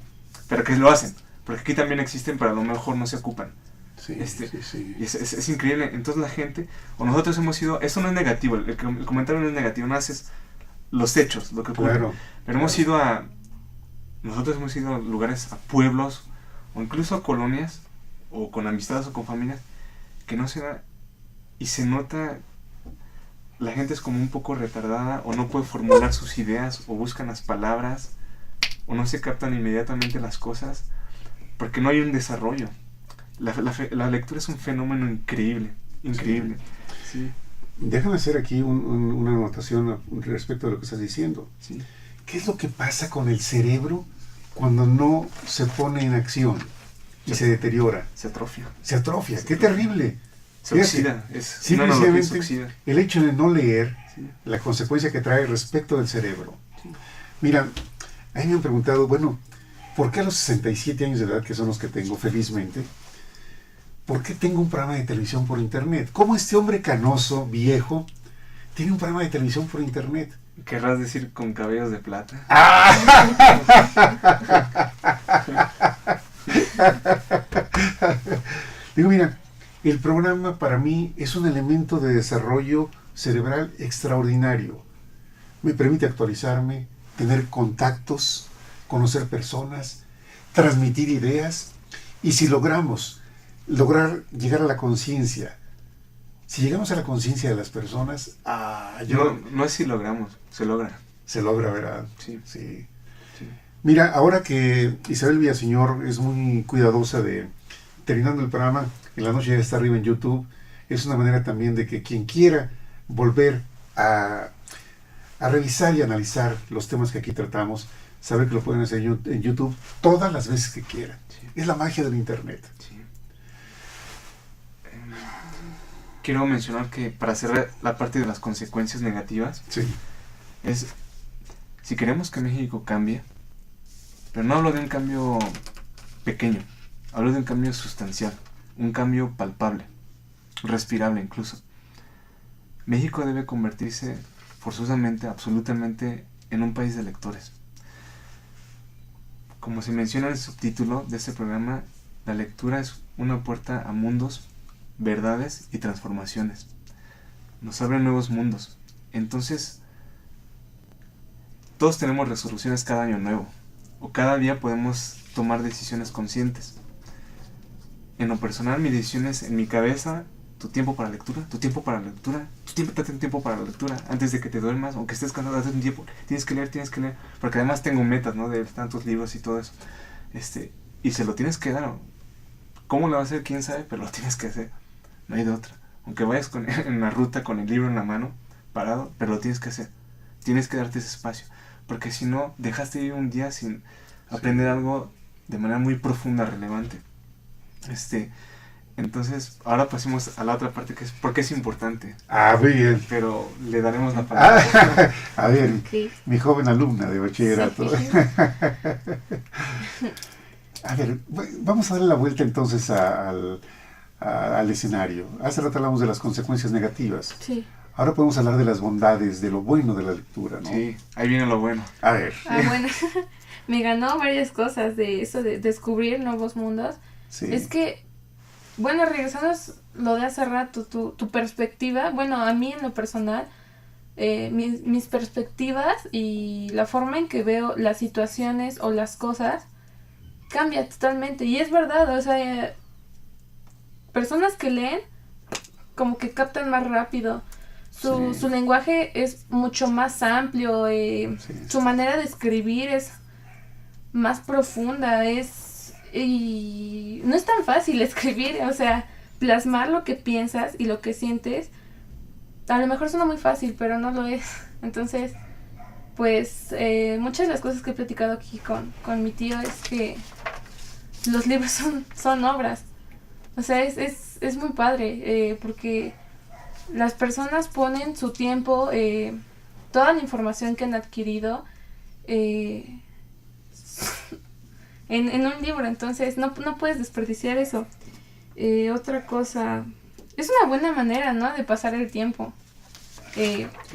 Pero que lo hacen, porque aquí también existen, pero a lo mejor no se ocupan. sí, sí. Y es increíble. Entonces la gente, o nosotros hemos sido, eso no es negativo, el comentario no es negativo, no haces los hechos, lo que ocurre. Claro, Pero nosotros hemos ido a lugares, a pueblos, o incluso a colonias, o con amistades o con familias, que no se da, y se nota, la gente es como un poco retardada, o no puede formular sus ideas, o buscan las palabras, o no se captan inmediatamente las cosas, porque no hay un desarrollo. La lectura es un fenómeno increíble. Sí. Déjame hacer aquí una anotación respecto a lo que estás diciendo. Sí. ¿Qué es lo que pasa con el cerebro cuando no se pone en acción y se deteriora? Se atrofia. Se atrofia. ¡Qué terrible! Se Fíjate, oxida. Es una analogía, se simplemente oxida. el hecho de no leer, Sí. la consecuencia que trae respecto del cerebro. Sí. Mira, a mí me han preguntado, bueno, ¿por qué a los 67 años de edad, que son los que tengo felizmente, por qué tengo un programa de televisión por internet? ¿Cómo este hombre canoso, viejo, tiene un programa de televisión por internet? Querrás decir con cabellos de plata. Digo, mira, el programa para mí es un elemento de desarrollo cerebral extraordinario. Me permite actualizarme, tener contactos, conocer personas, transmitir ideas. Y si lograr llegar a la conciencia, si llegamos a la conciencia de las personas, No es si logramos, se logra. se logra, ¿verdad? Sí. Sí. Sí. Mira, ahora que Isabel Villaseñor es muy cuidadosa de, terminando el programa, en la noche ya está arriba en YouTube, es una manera también de que quien quiera volver a revisar y analizar los temas que aquí tratamos, saber que lo pueden hacer en YouTube todas las veces que quieran. Sí. Es la magia del Internet. Sí. Quiero mencionar que para cerrar la parte de las consecuencias negativas, Sí. es si queremos que México cambie, pero no hablo de un cambio pequeño, hablo de un cambio sustancial, un cambio palpable, respirable incluso. México debe convertirse forzosamente, absolutamente, en un país de lectores. Como se menciona en el subtítulo de este programa, la lectura es una puerta a mundos, verdades y transformaciones. Nos abre nuevos mundos. Entonces, todos tenemos resoluciones cada año nuevo, o cada día podemos tomar decisiones conscientes. En lo personal, mi decisión es en mi cabeza: tu tiempo para lectura, tu tiempo para la lectura, date un tiempo para la lectura, antes de que te duermas, aunque estés cansado, date un tiempo, tienes que leer, porque además tengo metas, ¿no?, de tantos libros y todo eso, y se lo tienes que dar. ¿Cómo lo va a hacer? Quién sabe, pero lo tienes que hacer, no hay de otra, aunque vayas en la ruta con el libro en la mano, parado, pero lo tienes que hacer, tienes que darte ese espacio, porque si no, dejaste ir un día sin aprender algo de manera muy profunda, relevante. Entonces, ahora pasemos a la otra parte, que es por qué es importante. Muy bien. Pero le daremos la palabra. A ver, Sí. mi joven alumna de bachillerato. Sí. A ver, vamos a darle la vuelta entonces al escenario. Hace rato hablamos de las consecuencias negativas. Sí. Ahora podemos hablar de las bondades, de lo bueno de la lectura, ¿no? Sí, ahí viene lo bueno. A ver. Bueno, me ganó varias cosas de eso, de descubrir nuevos mundos. Sí. Es que, bueno, regresando a lo de hace rato, tu perspectiva, bueno, a mí en lo personal, mis perspectivas y la forma en que veo las situaciones o las cosas cambia totalmente. Y es verdad, o sea, personas que leen como que captan más rápido. Su lenguaje es mucho más amplio, su manera de escribir es más profunda, y no es tan fácil escribir, o sea, plasmar lo que piensas y lo que sientes, a lo mejor suena muy fácil, pero no lo es. Entonces, pues, muchas de las cosas que he platicado aquí con mi tío es que los libros son obras. O sea, es muy padre, porque las personas ponen su tiempo, toda la información que han adquirido en un libro, entonces no puedes desperdiciar eso. Otra cosa, es una buena manera, ¿no?, de pasar el tiempo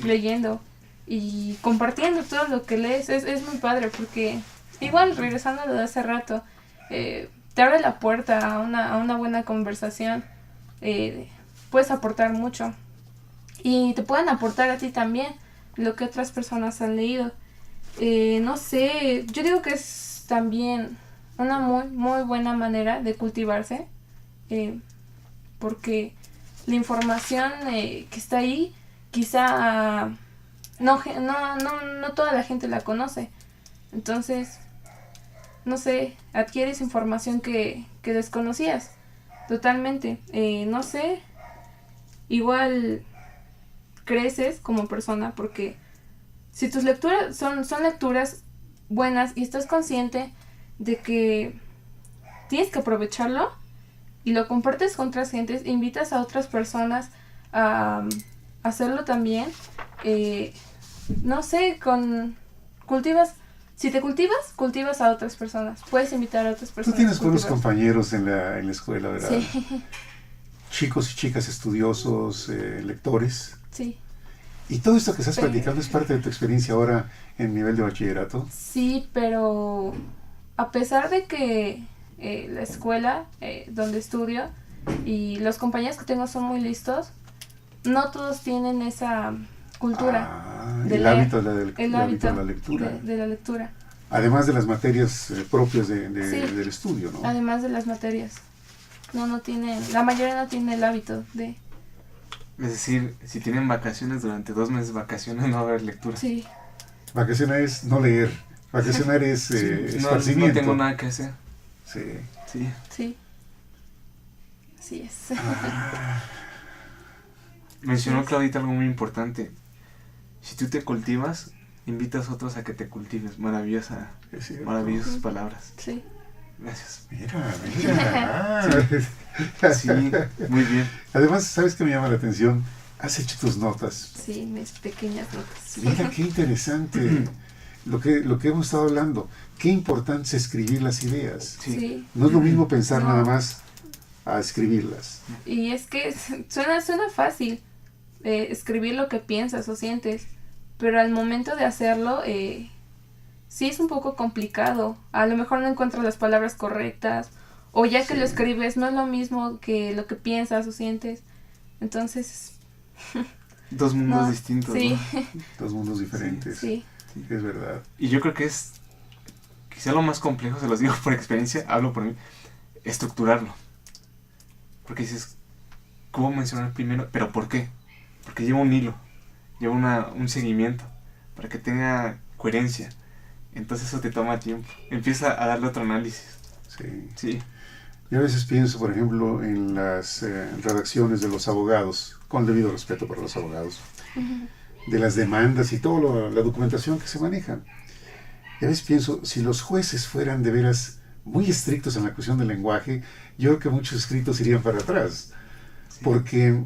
leyendo y compartiendo todo lo que lees. Es muy padre porque, igual, regresando a lo de hace rato, te abre la puerta a una buena conversación. Puedes aportar mucho y te pueden aportar a ti también lo que otras personas han leído. No sé, yo digo que es también una muy muy buena manera de cultivarse, porque la información que está ahí quizá no toda la gente la conoce. Entonces, no sé, adquieres información que desconocías totalmente. No sé, igual creces como persona, porque si tus lecturas son lecturas buenas y estás consciente de que tienes que aprovecharlo y lo compartes con otras gentes, invitas a otras personas a hacerlo también, no sé, si te cultivas a otras personas, puedes invitar a otras personas. Tú tienes a buenos cultivarse. compañeros en la escuela, ¿verdad? Sí, Chicos y chicas estudiosos, lectores. sí. ¿Y todo esto que estás Pero- platicando es parte de tu experiencia ahora en nivel de bachillerato? Sí, pero a pesar de que la escuela donde estudio y los compañeros que tengo son muy listos, no todos tienen esa cultura. Ah, de el leer, hábito de la lectura. de la lectura. Además de las materias propias Sí. del estudio, ¿no? Además de las materias. No tiene, la mayoría no tiene el hábito de... Es decir, si tienen vacaciones, durante 2 meses de vacaciones no va a haber lectura. Sí, Vacacionar es no leer, vacacionar es No esparcimiento. tengo nada que hacer. Sí. Sí. sí. Así es. Mencionó Claudita algo muy importante. Si tú te cultivas, invitas a otros a que te cultives. Maravillosas Ujú. palabras. Sí. Gracias. Mira. Sí, muy bien. Además, ¿sabes qué me llama la atención? Has hecho tus notas. Sí, mis pequeñas notas. Mira, qué interesante lo que hemos estado hablando. Qué importante es escribir las ideas. Sí. Sí. No es lo mismo pensar No. nada más a escribirlas. Y es que suena fácil escribir lo que piensas o sientes, pero al momento de hacerlo, sí es un poco complicado. A lo mejor no encuentras las palabras correctas, o ya que Sí. lo escribes no es lo mismo que lo que piensas o sientes. Entonces, 2 mundos no, distintos, sí, ¿no? Dos mundos diferentes. sí, Es verdad. Y yo creo que es quizá lo más complejo, se los digo por experiencia, hablo por mí, estructurarlo. Porque dices, ¿cómo mencionar primero? ¿Pero por qué? Porque lleva un hilo, lleva un seguimiento, para que tenga coherencia. Entonces eso te toma tiempo. Empieza a darle otro análisis. Sí. Sí, Yo a veces pienso, por ejemplo, en las redacciones de los abogados, con debido respeto para los abogados, de las demandas y toda la documentación que se maneja. Y a veces pienso, si los jueces fueran de veras muy estrictos en la cuestión del lenguaje, yo creo que muchos escritos irían para atrás. sí. Porque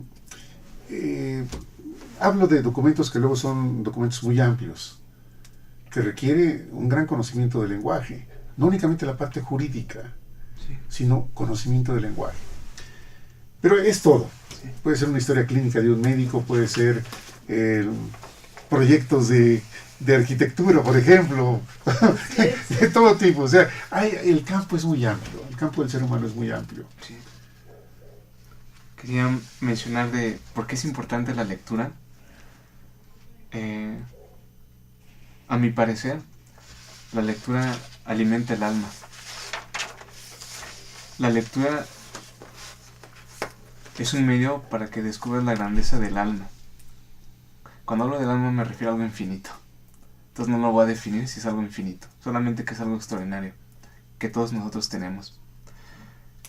hablo de documentos que luego son documentos muy amplios, que requiere un gran conocimiento del lenguaje, no únicamente la parte jurídica, Sí. sino conocimiento del lenguaje. Pero es todo. Sí. Puede ser una historia clínica de un médico, puede ser proyectos de arquitectura, por ejemplo, de todo tipo. O sea, el campo es muy amplio, el campo del ser humano es muy amplio. Sí. Quería mencionar de por qué es importante la lectura. A mi parecer, la lectura alimenta el alma. La lectura es un medio para que descubras la grandeza del alma. Cuando hablo del alma me refiero a algo infinito. Entonces no lo voy a definir si es algo infinito, solamente que es algo extraordinario, que todos nosotros tenemos.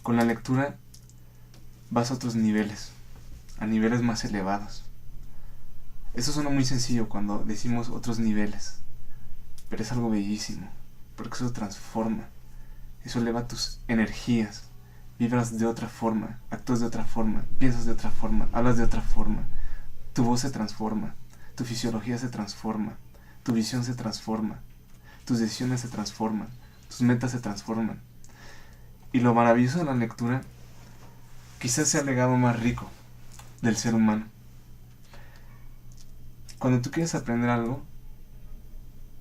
Con la lectura vas a otros niveles, a niveles más elevados. Eso suena muy sencillo cuando decimos otros niveles, pero es algo bellísimo, porque eso transforma, eso eleva tus energías, vibras de otra forma, actúas de otra forma, piensas de otra forma, hablas de otra forma, tu voz se transforma, tu fisiología se transforma, tu visión se transforma, tus decisiones se transforman, tus metas se transforman. Y lo maravilloso de la lectura quizás sea el legado más rico del ser humano. Cuando tú quieres aprender algo,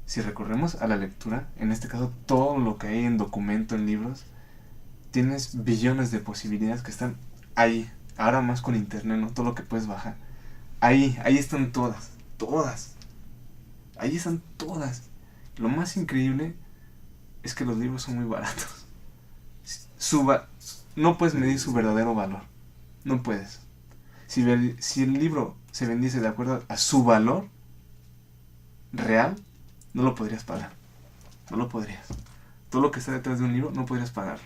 si recurrimos a la lectura, en este caso todo lo que hay en documento, en libros, tienes billones de posibilidades que están ahí, ahora más con internet, ¿no? Todo lo que puedes bajar. Ahí están todas, ahí están todas. Lo más increíble es que los libros son muy baratos. No puedes medir su verdadero valor, no puedes. Si el libro se vendiese de acuerdo a su valor real, no lo podrías pagar, no lo podrías. Todo lo que está detrás de un libro no podrías pagarlo.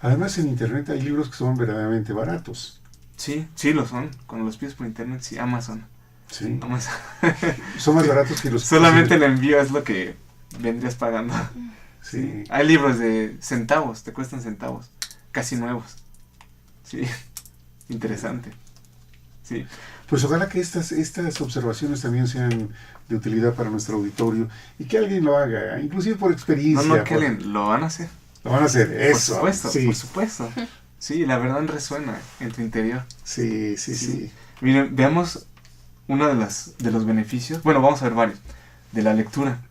Además, en internet hay libros que son verdaderamente baratos. Sí lo son. Cuando los pides por internet, sí, Amazon. Sí. Amazon. Son más baratos que los... Solamente el envío es lo que vendrías pagando. Sí. Hay libros de centavos, te cuestan centavos, casi nuevos. Sí, interesante. Sí, Pues ojalá que estas observaciones también sean de utilidad para nuestro auditorio y que alguien lo haga, inclusive por experiencia. no, Kellen, lo van a hacer. Lo van a hacer, eso. Por supuesto, Sí. por supuesto. Sí, la verdad resuena en tu interior. Sí. Miren, veamos uno de los beneficios, bueno, vamos a ver varios, de la lectura.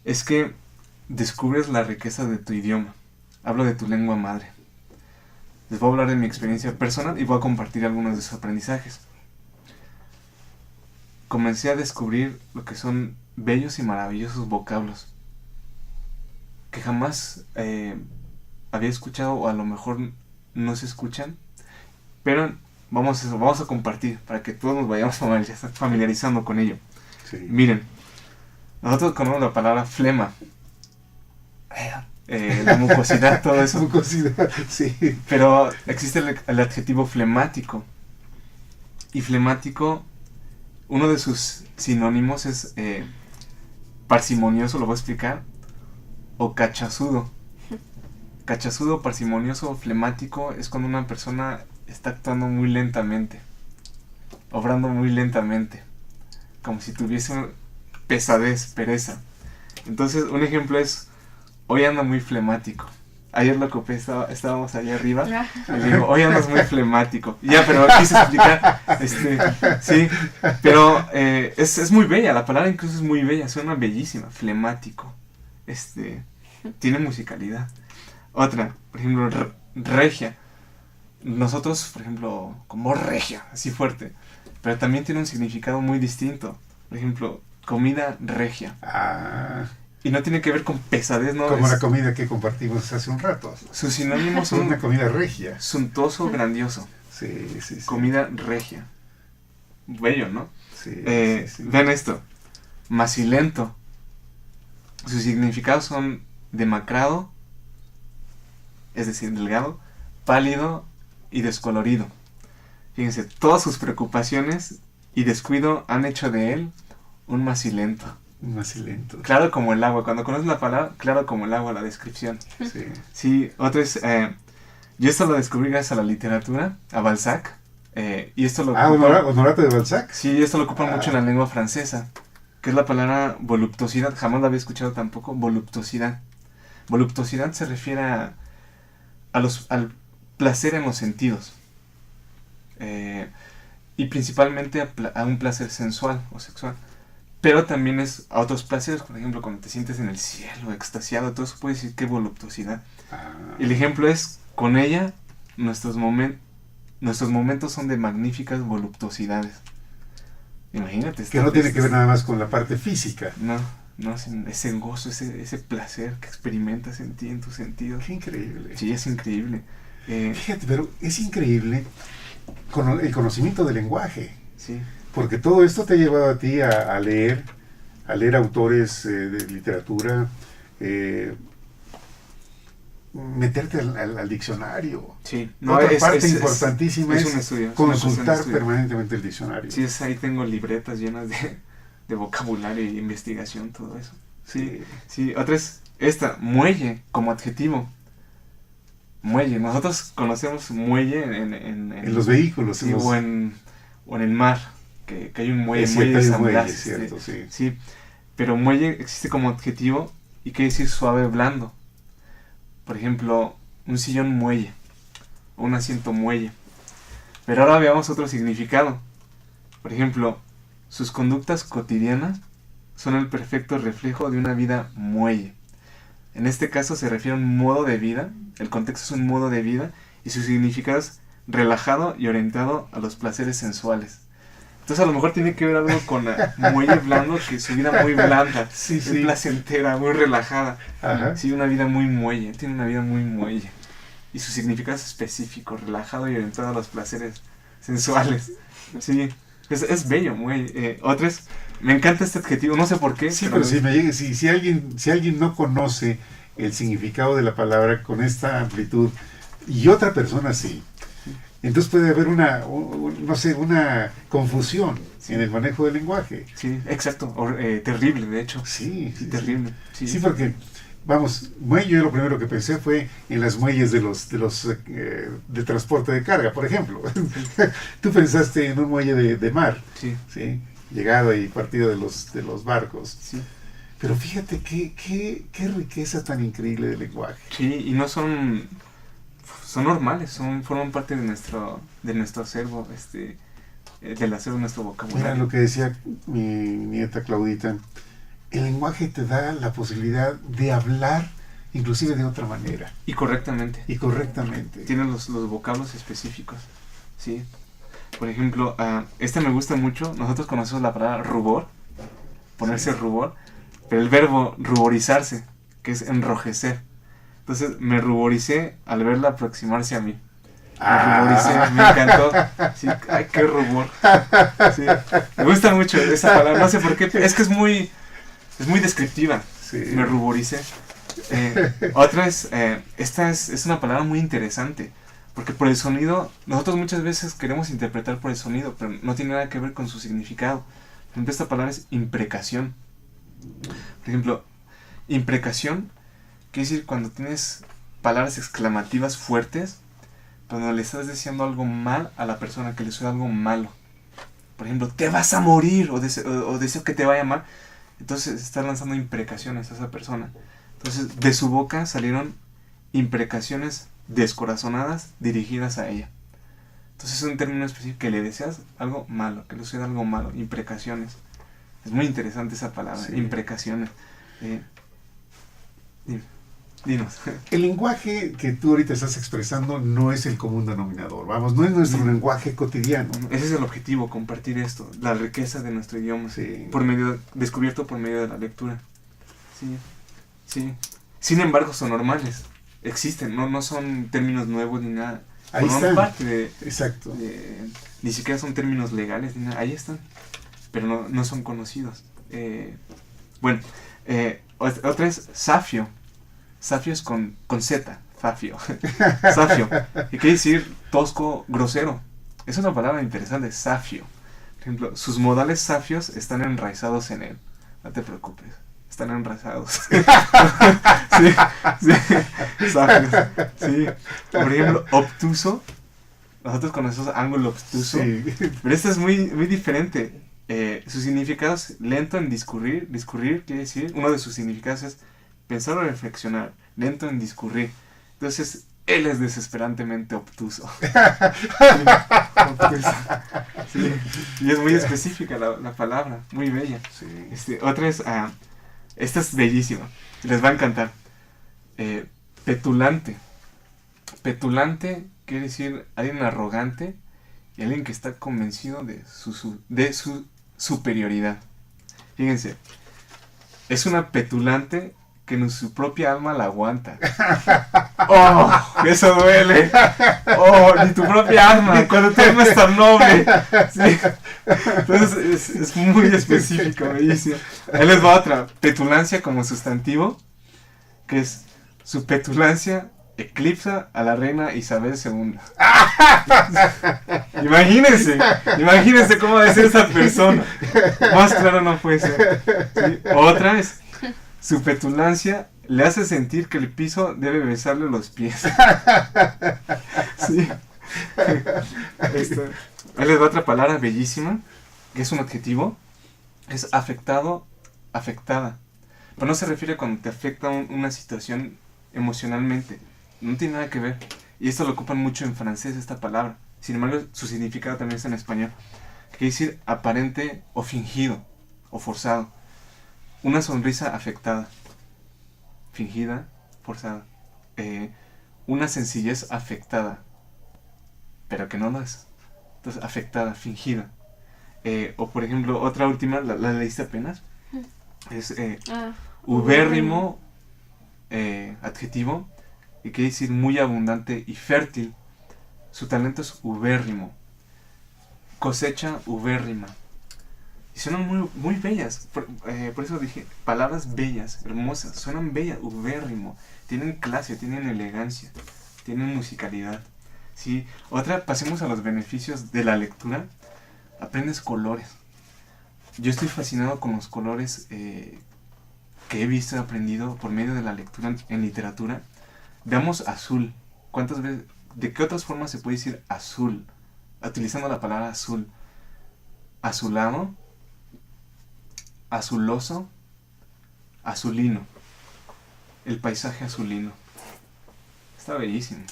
Es que descubres la riqueza de tu idioma. Hablo de tu lengua madre. Les voy a hablar de mi experiencia personal y voy a compartir algunos de sus aprendizajes. comencé a descubrir lo que son bellos y maravillosos vocablos que jamás había escuchado, o a lo mejor no se escuchan, pero vamos a compartir para que todos nos vayamos familiarizando con ello. Sí. Miren, nosotros conocemos la palabra flema, la mucosidad, todo eso. Mucosidad, sí. Pero existe el adjetivo flemático. Y flemático, uno de sus sinónimos es parsimonioso, lo voy a explicar, o cachazudo. Cachazudo, parsimonioso, flemático es cuando una persona está actuando muy lentamente, obrando muy lentamente, como si tuviese pesadez, pereza. Entonces, un ejemplo es: hoy anda muy flemático. Ayer lo copé, estábamos allá arriba. Y le digo, hoy andas muy flemático. Ya, pero quise explicar. Sí, pero es muy bella. La palabra incluso es muy bella. Suena bellísima. Flemático. Tiene musicalidad. Otra, por ejemplo, regia. Nosotros, por ejemplo, como regia, así fuerte. Pero también tiene un significado muy distinto. Por ejemplo, comida regia. Ah. Y no tiene que ver con pesadez, ¿no? Como la comida que compartimos hace un rato. Sus sinónimos son una comida regia. suntuoso, grandioso. Sí, sí, sí. Comida regia. Bello, ¿no? Sí, sí. Vean esto. Macilento. Sus significados son demacrado, es decir, delgado, pálido y descolorido. Fíjense, todas sus preocupaciones y descuido han hecho de él un macilento. Macilento. Claro como el agua. Cuando conoces la palabra, claro como el agua, la descripción. Sí. Sí, otro es... yo esto lo descubrí gracias a la literatura, a Balzac. Y esto lo Honorato de Balzac. Sí, esto lo ocupan mucho en la lengua francesa, que es la palabra voluptuosidad. Jamás la había escuchado tampoco, voluptuosidad. Voluptuosidad se refiere al placer en los sentidos. Y principalmente a un placer sensual o sexual. Pero también es a otros placeres, por ejemplo, cuando te sientes en el cielo, extasiado, todo eso puede decir que voluptuosidad. El ejemplo es, con ella, nuestros momentos son de magníficas voluptuosidades. Imagínate. Que no tiene que ver nada más con la parte física. No, ese gozo, ese placer que experimentas en ti, en tus sentidos. Qué increíble. Sí, es increíble. Fíjate, pero es increíble con el conocimiento del lenguaje. Sí. Porque todo esto te ha llevado a ti a leer autores de literatura, meterte al diccionario. Sí. Otra parte importantísima es un estudio, consultar permanentemente el diccionario. Sí, ahí tengo libretas llenas de vocabulario y investigación, todo eso. Sí. Otra es esta, muelle, como adjetivo. Muelle. Nosotros conocemos muelle en los vehículos. Sí, o en el mar. Que hay un muelle, es cierto, sí. Pero muelle existe como adjetivo y quiere decir suave, blando. Por ejemplo, un sillón muelle, o un asiento muelle. Pero ahora veamos otro significado. Por ejemplo, sus conductas cotidianas son el perfecto reflejo de una vida muelle. En este caso se refiere a un modo de vida, el contexto es un modo de vida, y su significado es relajado y orientado a los placeres sensuales. Entonces a lo mejor tiene que ver algo con muelle blando, que su vida muy blanda, muy placentera, muy relajada. Ajá. Sí, una vida muy muelle, tiene una vida muy muelle. Y su significado es específico, relajado y orientado a los placeres sensuales. Sí, es bello, muelle. Otra es, me encanta este adjetivo, no sé por qué. Sí, pero si alguien no conoce el significado de la palabra con esta amplitud, y otra persona sí, entonces puede haber una confusión en el manejo del lenguaje. Sí, exacto. Terrible, de hecho. Sí, terrible. Sí, porque, vamos, muelle, yo lo primero que pensé fue en las muelles de transporte de carga, por ejemplo. Tú pensaste en un muelle de mar, sí, llegada y partida de los barcos. Sí. Pero fíjate qué riqueza tan increíble del lenguaje. Sí, y no son normales, forman parte de nuestro acervo, del acervo de nuestro vocabulario. Mira lo que decía mi nieta Claudita, el lenguaje te da la posibilidad de hablar inclusive de otra manera. Y correctamente. Y correctamente. Tienen los vocablos específicos, sí. Por ejemplo, esta me gusta mucho. Nosotros conocemos la palabra rubor, ponerse rubor, pero el verbo ruborizarse, que es enrojecer. Entonces me ruboricé al verla aproximarse a mí. Me ruboricé, me encantó. Sí, ay, qué rubor. Sí, me gusta mucho esa palabra, no sé por qué, es que es muy descriptiva. Sí. Me ruboricé. Otra es, esta es una palabra muy interesante, porque por el sonido, nosotros muchas veces queremos interpretar por el sonido, pero no tiene nada que ver con su significado. Por ejemplo, esta palabra es imprecación. Por ejemplo, imprecación quiere decir cuando tienes palabras exclamativas fuertes, cuando le estás diciendo algo mal a la persona, que le suena algo malo. Por ejemplo, te vas a morir, o deseo que te vaya mal. Entonces estás lanzando imprecaciones a esa persona. Entonces de su boca salieron imprecaciones descorazonadas dirigidas a ella. Entonces es un término específico, que le deseas algo malo, que le suceda algo malo, imprecaciones. Es muy interesante esa palabra, sí. Imprecaciones. Dinos. El lenguaje que tú ahorita estás expresando no es el común denominador, vamos, no es nuestro lenguaje cotidiano. Ese es el objetivo, compartir esto, la riqueza de nuestro idioma, Sí. descubierto por medio de la lectura. Sí, sí. Sin embargo, son normales, existen, no son términos nuevos ni nada. Ahí Forman están. parte de, Exacto. ni siquiera son términos legales ni nada, ahí están, pero no son conocidos. Bueno, otra es safio. Safio es con Z, zafio. Safio, que quiere decir tosco, grosero. Es una palabra interesante, safio. Por ejemplo, sus modales safios están enraizados en él. No te preocupes, están enraizados. Sí, safios. Sí. Por ejemplo, obtuso. Nosotros conocemos ángulo obtuso. Sí. Pero este es muy diferente. Su significado es lento en discurrir. Discurrir quiere decir, uno de sus significados es pensar o reflexionar, lento en discurrir. Entonces, él es desesperantemente obtuso. Sí. Y es muy específica la palabra, muy bella. Sí. Otra es, esta es bellísima, les va a encantar. Petulante. Petulante quiere decir alguien arrogante y alguien que está convencido de su superioridad. Fíjense, es una petulante que en su propia alma la aguanta. ¡Oh! ¡Eso duele! ¡Oh! Ni tu propia alma, cuando tu alma es tan noble. Sí. Entonces es muy específico, bellísimo. Ahí les va otra. Petulancia como sustantivo, que es su petulancia eclipsa a la reina Isabel II. Imagínense cómo debe ser esa persona. Más claro no puede ser. ¿Sí? Otra es, su petulancia le hace sentir que el piso debe besarle los pies. Sí. Ahí les va otra palabra bellísima, que es un adjetivo. Es afectado, afectada. Pero no se refiere cuando te afecta una situación emocionalmente. No tiene nada que ver. Y esto lo ocupan mucho en francés, esta palabra. Sin embargo, su significado también está en español. Quiere decir aparente o fingido o forzado. Una sonrisa afectada. Fingida, forzada. Una sencillez afectada. Pero que no lo es. Entonces, afectada, fingida. O por ejemplo, otra última, la leíste apenas. Es ubérrimo, adjetivo, y quiere decir muy abundante y fértil. Su talento es ubérrimo. Cosecha ubérrima. Y suenan muy bellas. Por eso dije, palabras bellas, hermosas. Suenan bellas, ubérrimo. Tienen clase, tienen elegancia, tienen musicalidad. ¿Sí? Otra, pasemos a los beneficios de la lectura. Aprendes colores. Yo estoy fascinado con los colores que he visto y aprendido por medio de la lectura en literatura. Veamos azul. ¿Cuántas veces? ¿De qué otras formas se puede decir azul? Utilizando la palabra azul. Azulado, azuloso, azulino. El paisaje azulino. Está bellísimo.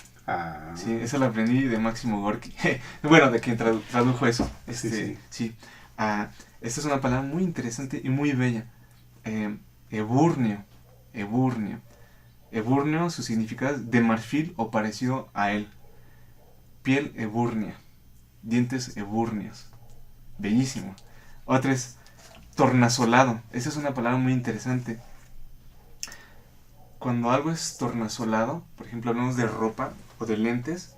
Sí, eso lo aprendí de Máximo Gorki. Bueno, de quien tradujo eso. Sí. Esta es una palabra muy interesante y muy bella. Eburnio. Eburnio, su significado es de marfil o parecido a él. Piel eburnea. dientes ebúrneos. Bellísimo. Otra es tornasolado. Esa es una palabra muy interesante. Cuando algo es tornasolado, por ejemplo, hablamos de ropa o de lentes,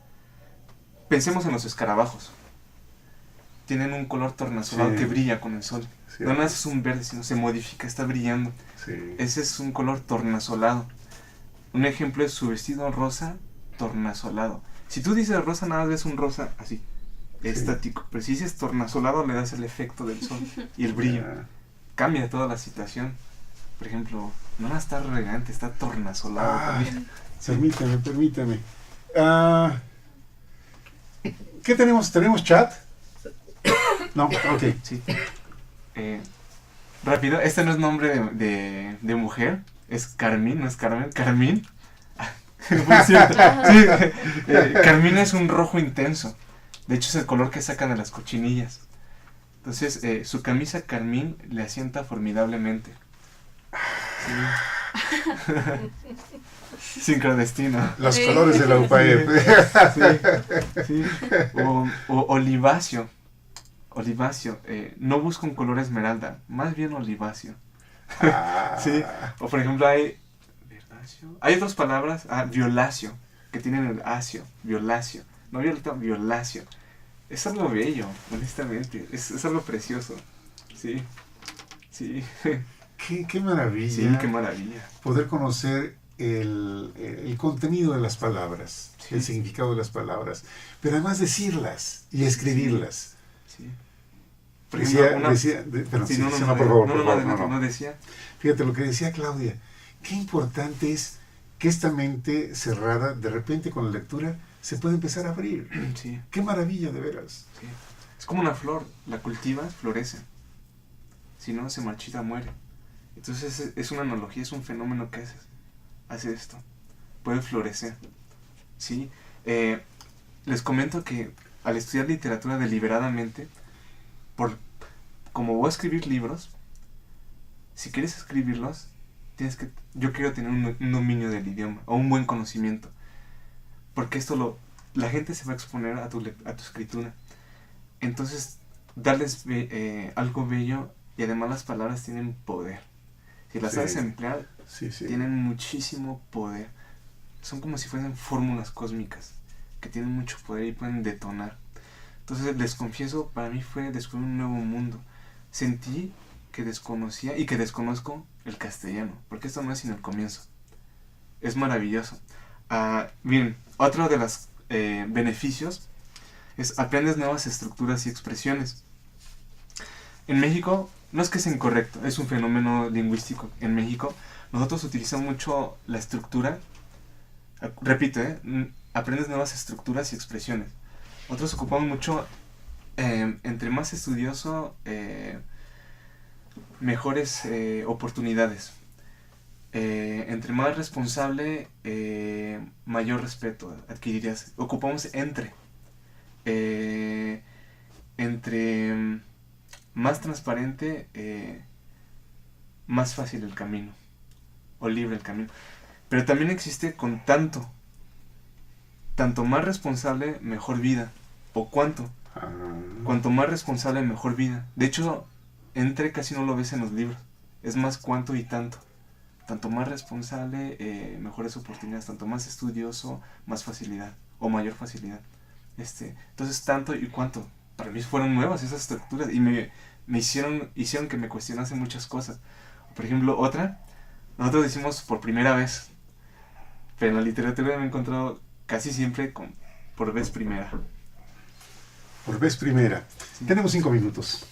pensemos en los escarabajos. Tienen un color tornasolado Sí. que brilla con el sol. Sí. No nada más es un verde, sino se modifica, está brillando. Sí. Ese es un color tornasolado. Un ejemplo es su vestido rosa tornasolado. Si tú dices rosa, nada más ves un rosa así, Sí. estático. Pero si dices tornasolado, le das el efecto del sol y el brillo. Ah, Cambia toda la situación. Por ejemplo, no va a estar elegante, está tornasolado Ah. también. Permítame. Ah, ¿qué tenemos? ¿Tenemos chat? No, ok. Sí. Rápido, este no es nombre de mujer, es Carmín, no es Carmen, Carmín. Por cierto, sí, carmín es un rojo intenso. De hecho es el color que sacan de las cochinillas. Entonces, su camisa carmín le asienta formidablemente. Sí. Sincrodestino. Los Sí. colores de la UPAEP. Sí. O oliváceo. Oliváceo. No busco un color esmeralda, más bien oliváceo. Ah, Sí. O por ejemplo hay... ¿verdáceo? Hay otras palabras. Violáceo. Que tienen el acio. Violáceo. No violeta, violáceo. Es algo bello, honestamente. Es algo precioso. Sí. Sí. qué maravilla. Sí, qué maravilla. Poder conocer el contenido de las palabras, Sí. el significado de las palabras, pero además decirlas y escribirlas. Sí. Por Decía, ejemplo, perdón, Sí, sí, no, sí, no, no, por favor, por favor, adelante, no. no decía. Fíjate lo que decía Claudia, qué importante es que esta mente cerrada, de repente con la lectura, se puede empezar a abrir. Sí, Qué maravilla, de veras. sí. Es como una flor, la cultivas, florece. Si no, se marchita, muere. Entonces es una analogía, es un fenómeno que hace esto. Puede florecer. ¿Sí? Les comento que al estudiar literatura deliberadamente, como voy a escribir libros, si quieres escribirlos, yo quiero tener un dominio del idioma, o un buen conocimiento. Porque la gente se va a exponer a tu escritura. Entonces, darles algo bello, y además las palabras tienen poder. Si las Sí. sabes emplear, Sí, sí. tienen muchísimo poder. Son como si fuesen fórmulas cósmicas que tienen mucho poder y pueden detonar. Entonces, les confieso, para mí fue descubrir un nuevo mundo. Sentí que desconocía y que desconozco el castellano, porque esto no es sino el comienzo. Es maravilloso. Bien, otro de los beneficios es aprendes nuevas estructuras y expresiones. En México, no es que sea incorrecto, es un fenómeno lingüístico. En México, nosotros utilizamos mucho la estructura. Repito, aprendes nuevas estructuras y expresiones. Nosotros ocupamos mucho, entre más estudioso, mejores oportunidades. Entre más responsable, mayor respeto adquirirías. Ocupamos entre más transparente, más fácil el camino, o libre el camino. Pero también existe con tanto más responsable, mejor vida. O cuanto más responsable, mejor vida. De hecho, entre casi no lo ves en los libros. Es más cuanto y tanto. Tanto más responsable, mejores oportunidades. Tanto más estudioso, más facilidad. O mayor facilidad. Entonces, tanto y cuanto. Para mí fueron nuevas esas estructuras. Y me hicieron que me cuestionase muchas cosas. Por ejemplo, nosotros decimos por primera vez. Pero en la literatura me he encontrado casi siempre por vez primera. Por vez primera. Sí. Tenemos 5 minutos.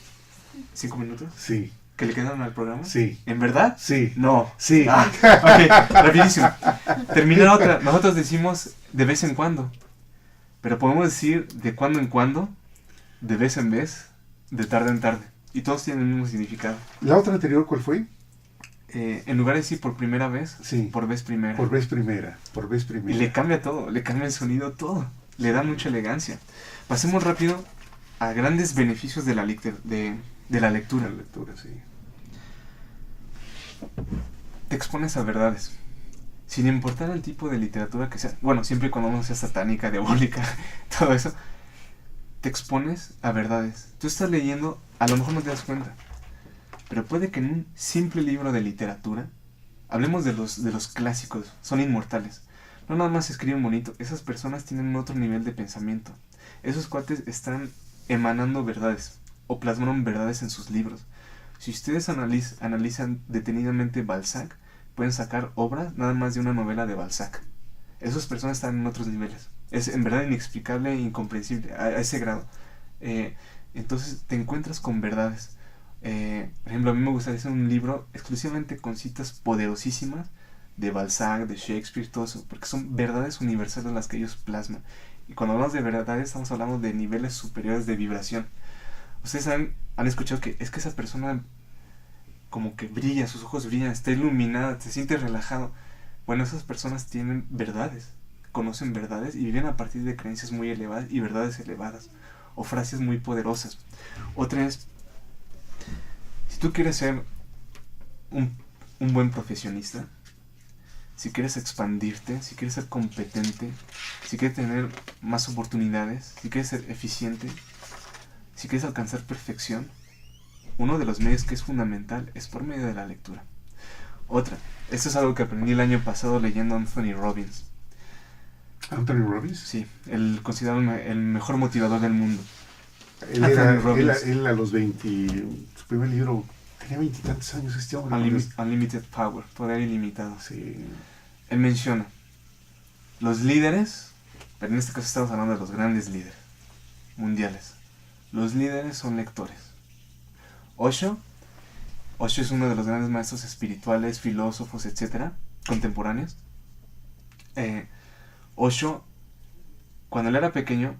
5 minutos. Sí, ¿Que le quedan al programa? sí, ¿En verdad? sí. No. Sí. Ok, rapidísimo. Termina otra. Nosotros decimos de vez en cuando. Pero podemos decir de cuando en cuando, de vez en vez, de tarde en tarde. Y todos tienen el mismo significado. ¿La otra anterior cuál fue? En lugar de decir por primera vez, Sí. por vez primera. Por vez primera. Por vez Y primera. le cambia todo, le cambia el sonido, todo. Le da mucha elegancia. Pasemos rápido a grandes beneficios de la lectura. La lectura, sí. Te expones a verdades. Sin importar el tipo de literatura que sea. Bueno, siempre y cuando no sea satánica, diabólica, todo eso. te expones a verdades. Tú estás leyendo, a lo mejor no te das cuenta, pero puede que en un simple libro de literatura, hablemos de los clásicos, son inmortales. No nada más escriben bonito, esas personas tienen otro nivel de pensamiento. Esos cuates están emanando verdades, o plasmaron verdades en sus libros. Si ustedes analizan detenidamente Balzac, pueden sacar obras nada más de una novela de Balzac. Esas personas están en otros niveles. Es en verdad inexplicable e incomprensible a ese grado. Entonces te encuentras con verdades. Por ejemplo, a mí me gustaría hacer un libro exclusivamente con citas poderosísimas de Balzac, de Shakespeare, todo eso, porque son verdades universales las que ellos plasman. Y cuando hablamos de verdades, estamos hablando de niveles superiores de vibración. Ustedes han escuchado que es que esa persona como que brilla, sus ojos brillan, está iluminada, se siente relajado. Bueno, esas personas tienen verdades, conocen verdades y viven a partir de creencias muy elevadas y verdades elevadas, o frases muy poderosas. Otra es, si tú quieres ser un buen profesionista, si quieres expandirte, si quieres ser competente, si quieres tener más oportunidades, si quieres ser eficiente, si quieres alcanzar perfección, uno de los medios que es fundamental es por medio de la lectura. Otra, esto es algo que aprendí el año pasado leyendo a Anthony Robbins. ¿Anthony Robbins? Sí, considerado el mejor motivador del mundo. Él a los 20, su primer libro, tenía 20 y tantos años este hombre. Unlimited Power, poder ilimitado. Sí. Él menciona los líderes, pero en este caso estamos hablando de los grandes líderes mundiales. Los líderes son lectores. Osho es uno de los grandes maestros espirituales, filósofos, etcétera, contemporáneos. Osho, cuando él era pequeño,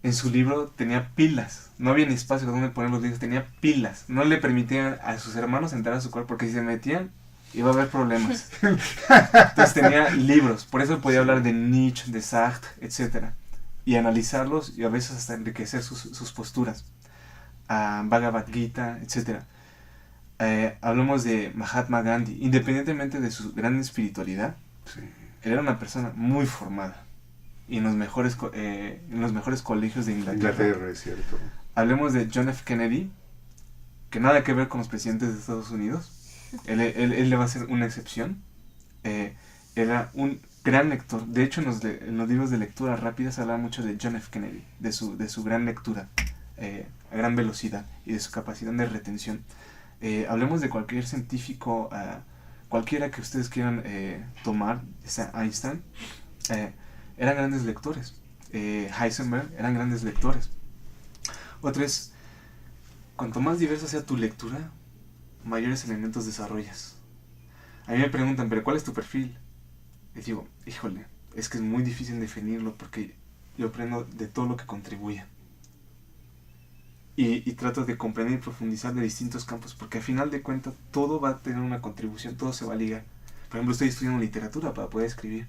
en su libro tenía pilas. No había ni espacio donde poner los libros, tenía pilas. No le permitían a sus hermanos entrar a su cuarto porque si se metían iba a haber problemas. Entonces tenía libros, por eso podía hablar de Nietzsche, de Sartre, etcétera, y analizarlos y a veces hasta enriquecer sus posturas. Bhagavad Gita, etcétera. Hablamos de Mahatma Gandhi. Independientemente de su gran espiritualidad, Sí. él era una persona muy formada y en los mejores colegios de Inglaterra, es cierto. Hablemos de John F. Kennedy, que nada que ver con los presidentes de Estados Unidos. Él le va a ser una excepción. Era un gran lector. De hecho, en los libros de lectura rápida se habla mucho de John F. Kennedy, de su gran lectura a gran velocidad y de su capacidad de retención. Hablemos de cualquier científico, cualquiera que ustedes quieran tomar, sea Einstein, eran grandes lectores. Heisenberg eran grandes lectores. Otra es, cuanto más diversa sea tu lectura, mayores elementos desarrollas. A mí me preguntan, ¿pero cuál es tu perfil? Les digo, híjole, es que es muy difícil definirlo porque yo aprendo de todo lo que contribuye. Y trato de comprender y profundizar de distintos campos, porque al final de cuentas todo va a tener una contribución, todo se va a ligar. Por ejemplo, estoy estudiando literatura para poder escribir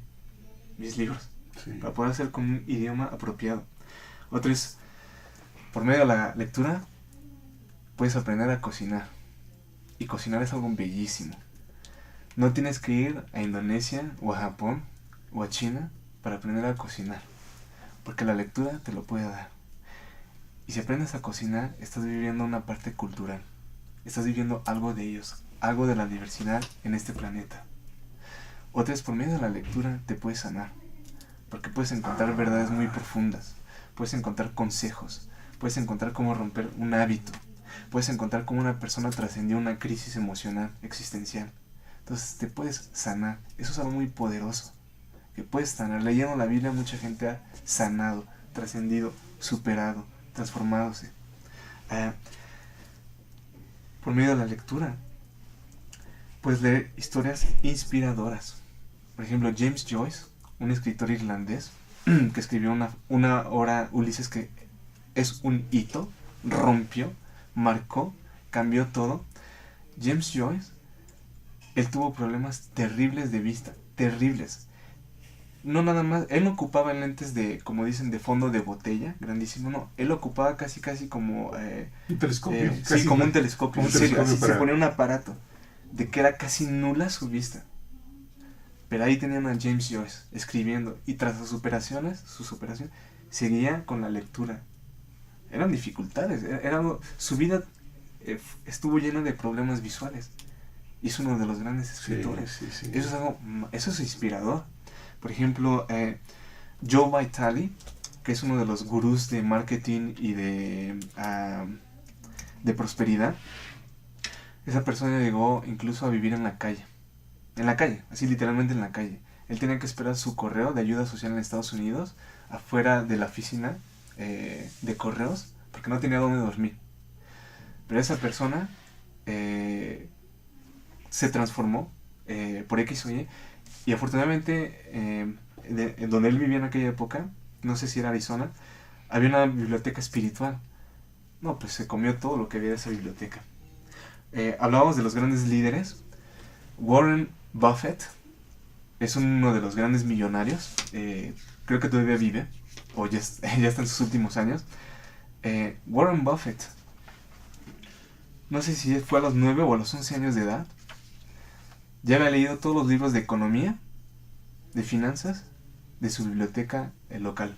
mis libros, Sí. para poder hacer con un idioma apropiado. Otro es, por medio de la lectura, puedes aprender a cocinar. Y cocinar es algo bellísimo. No tienes que ir a Indonesia, o a Japón, o a China, para aprender a cocinar, porque la lectura te lo puede dar. Y si aprendes a cocinar, estás viviendo una parte cultural. Estás viviendo algo de ellos, algo de la diversidad en este planeta. Otra es, por medio de la lectura te puedes sanar, porque puedes encontrar verdades muy profundas, puedes encontrar consejos, puedes encontrar cómo romper un hábito, puedes encontrar cómo una persona trascendió una crisis emocional, existencial. Entonces te puedes sanar. Eso es algo muy poderoso, que puedes sanar. Leyendo la Biblia mucha gente ha sanado, trascendido, superado, transformándose. Por medio de la lectura puedes leer historias inspiradoras. Por ejemplo, James Joyce, un escritor irlandés que escribió una obra, Ulises, que es un hito, rompió, marcó, cambió todo. James Joyce, él tuvo problemas terribles de vista, terribles. No nada más, él no ocupaba lentes de, como dicen, de fondo de botella, grandísimo, no. Él ocupaba casi como... un telescopio. Sí, como un telescopio, como en un serio, telescopio así para... se ponía un aparato, de que era casi nula su vista. Pero ahí tenían a James Joyce escribiendo, y tras sus operaciones, seguía con la lectura, eran dificultades. Su vida estuvo llena de problemas visuales. Y es uno de los grandes escritores. Sí. Eso es inspirador. Por ejemplo, Joe Vitale, que es uno de los gurús de marketing y de prosperidad. Esa persona llegó incluso a vivir en la calle. En la calle, así literalmente en la calle. Él tenía que esperar su correo de ayuda social en Estados Unidos afuera de la oficina de correos porque no tenía dónde dormir. Pero esa persona se transformó por X o Y, y afortunadamente en donde él vivía en aquella época, no sé si era Arizona, había una biblioteca espiritual. No, pues se comió todo lo que había de esa biblioteca. Hablábamos de los grandes líderes. Warren Buffett es uno de los grandes millonarios. Creo que todavía vive, o ya está en sus últimos años. Warren Buffett, no sé si fue a los 9 o a los 11 años de edad, ya había leído todos los libros de economía, de finanzas, de su biblioteca local.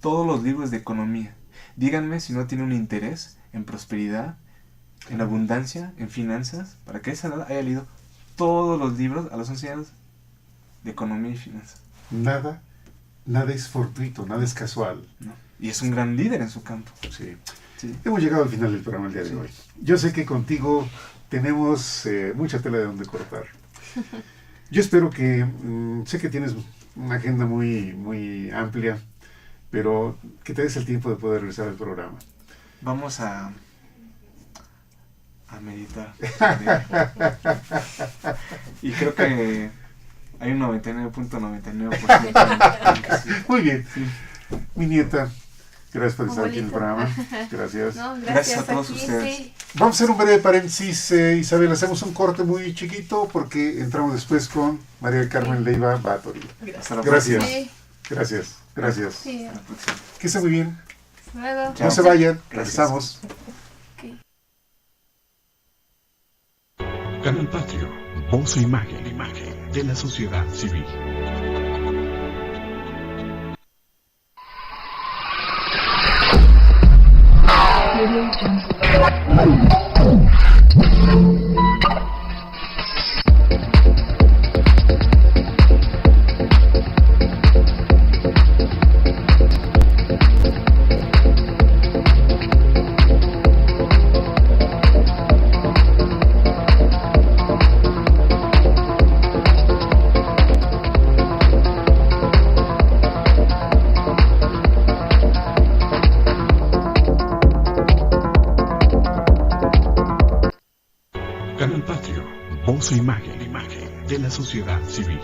Todos los libros de economía. Díganme si no tiene un interés en prosperidad, en abundancia, en finanzas, para que a esa edad haya leído todos los libros a los 11 años de economía y finanzas. Nada es fortuito, nada es casual. No. Y es un gran líder en su campo. Sí. Sí. Hemos llegado al final del programa el día de hoy. Yo sé que contigo tenemos mucha tela de donde cortar. Yo espero que, sé que tienes una agenda muy amplia, pero que te des el tiempo de poder regresar al programa. Vamos a meditar. Y creo que hay un 99.99% que sí. Muy bien. Sí. Mi nieta, gracias por estar aquí en el Abuelita. programa. Gracias. No, Gracias a todos aquí, ustedes. sí. Vamos a hacer un breve paréntesis, Isabel. Hacemos un corte muy chiquito porque entramos después con María del Carmen Leiva Báthory. Hasta la Gracias. próxima. Sí, Gracias. sí. Hasta la próxima. Que esté muy bien. Luego. No se vayan. Gracias. Regresamos. Canal Patrio, voz e imagen de la sociedad civil. Canal Patrio, voz e imagen de la sociedad civil.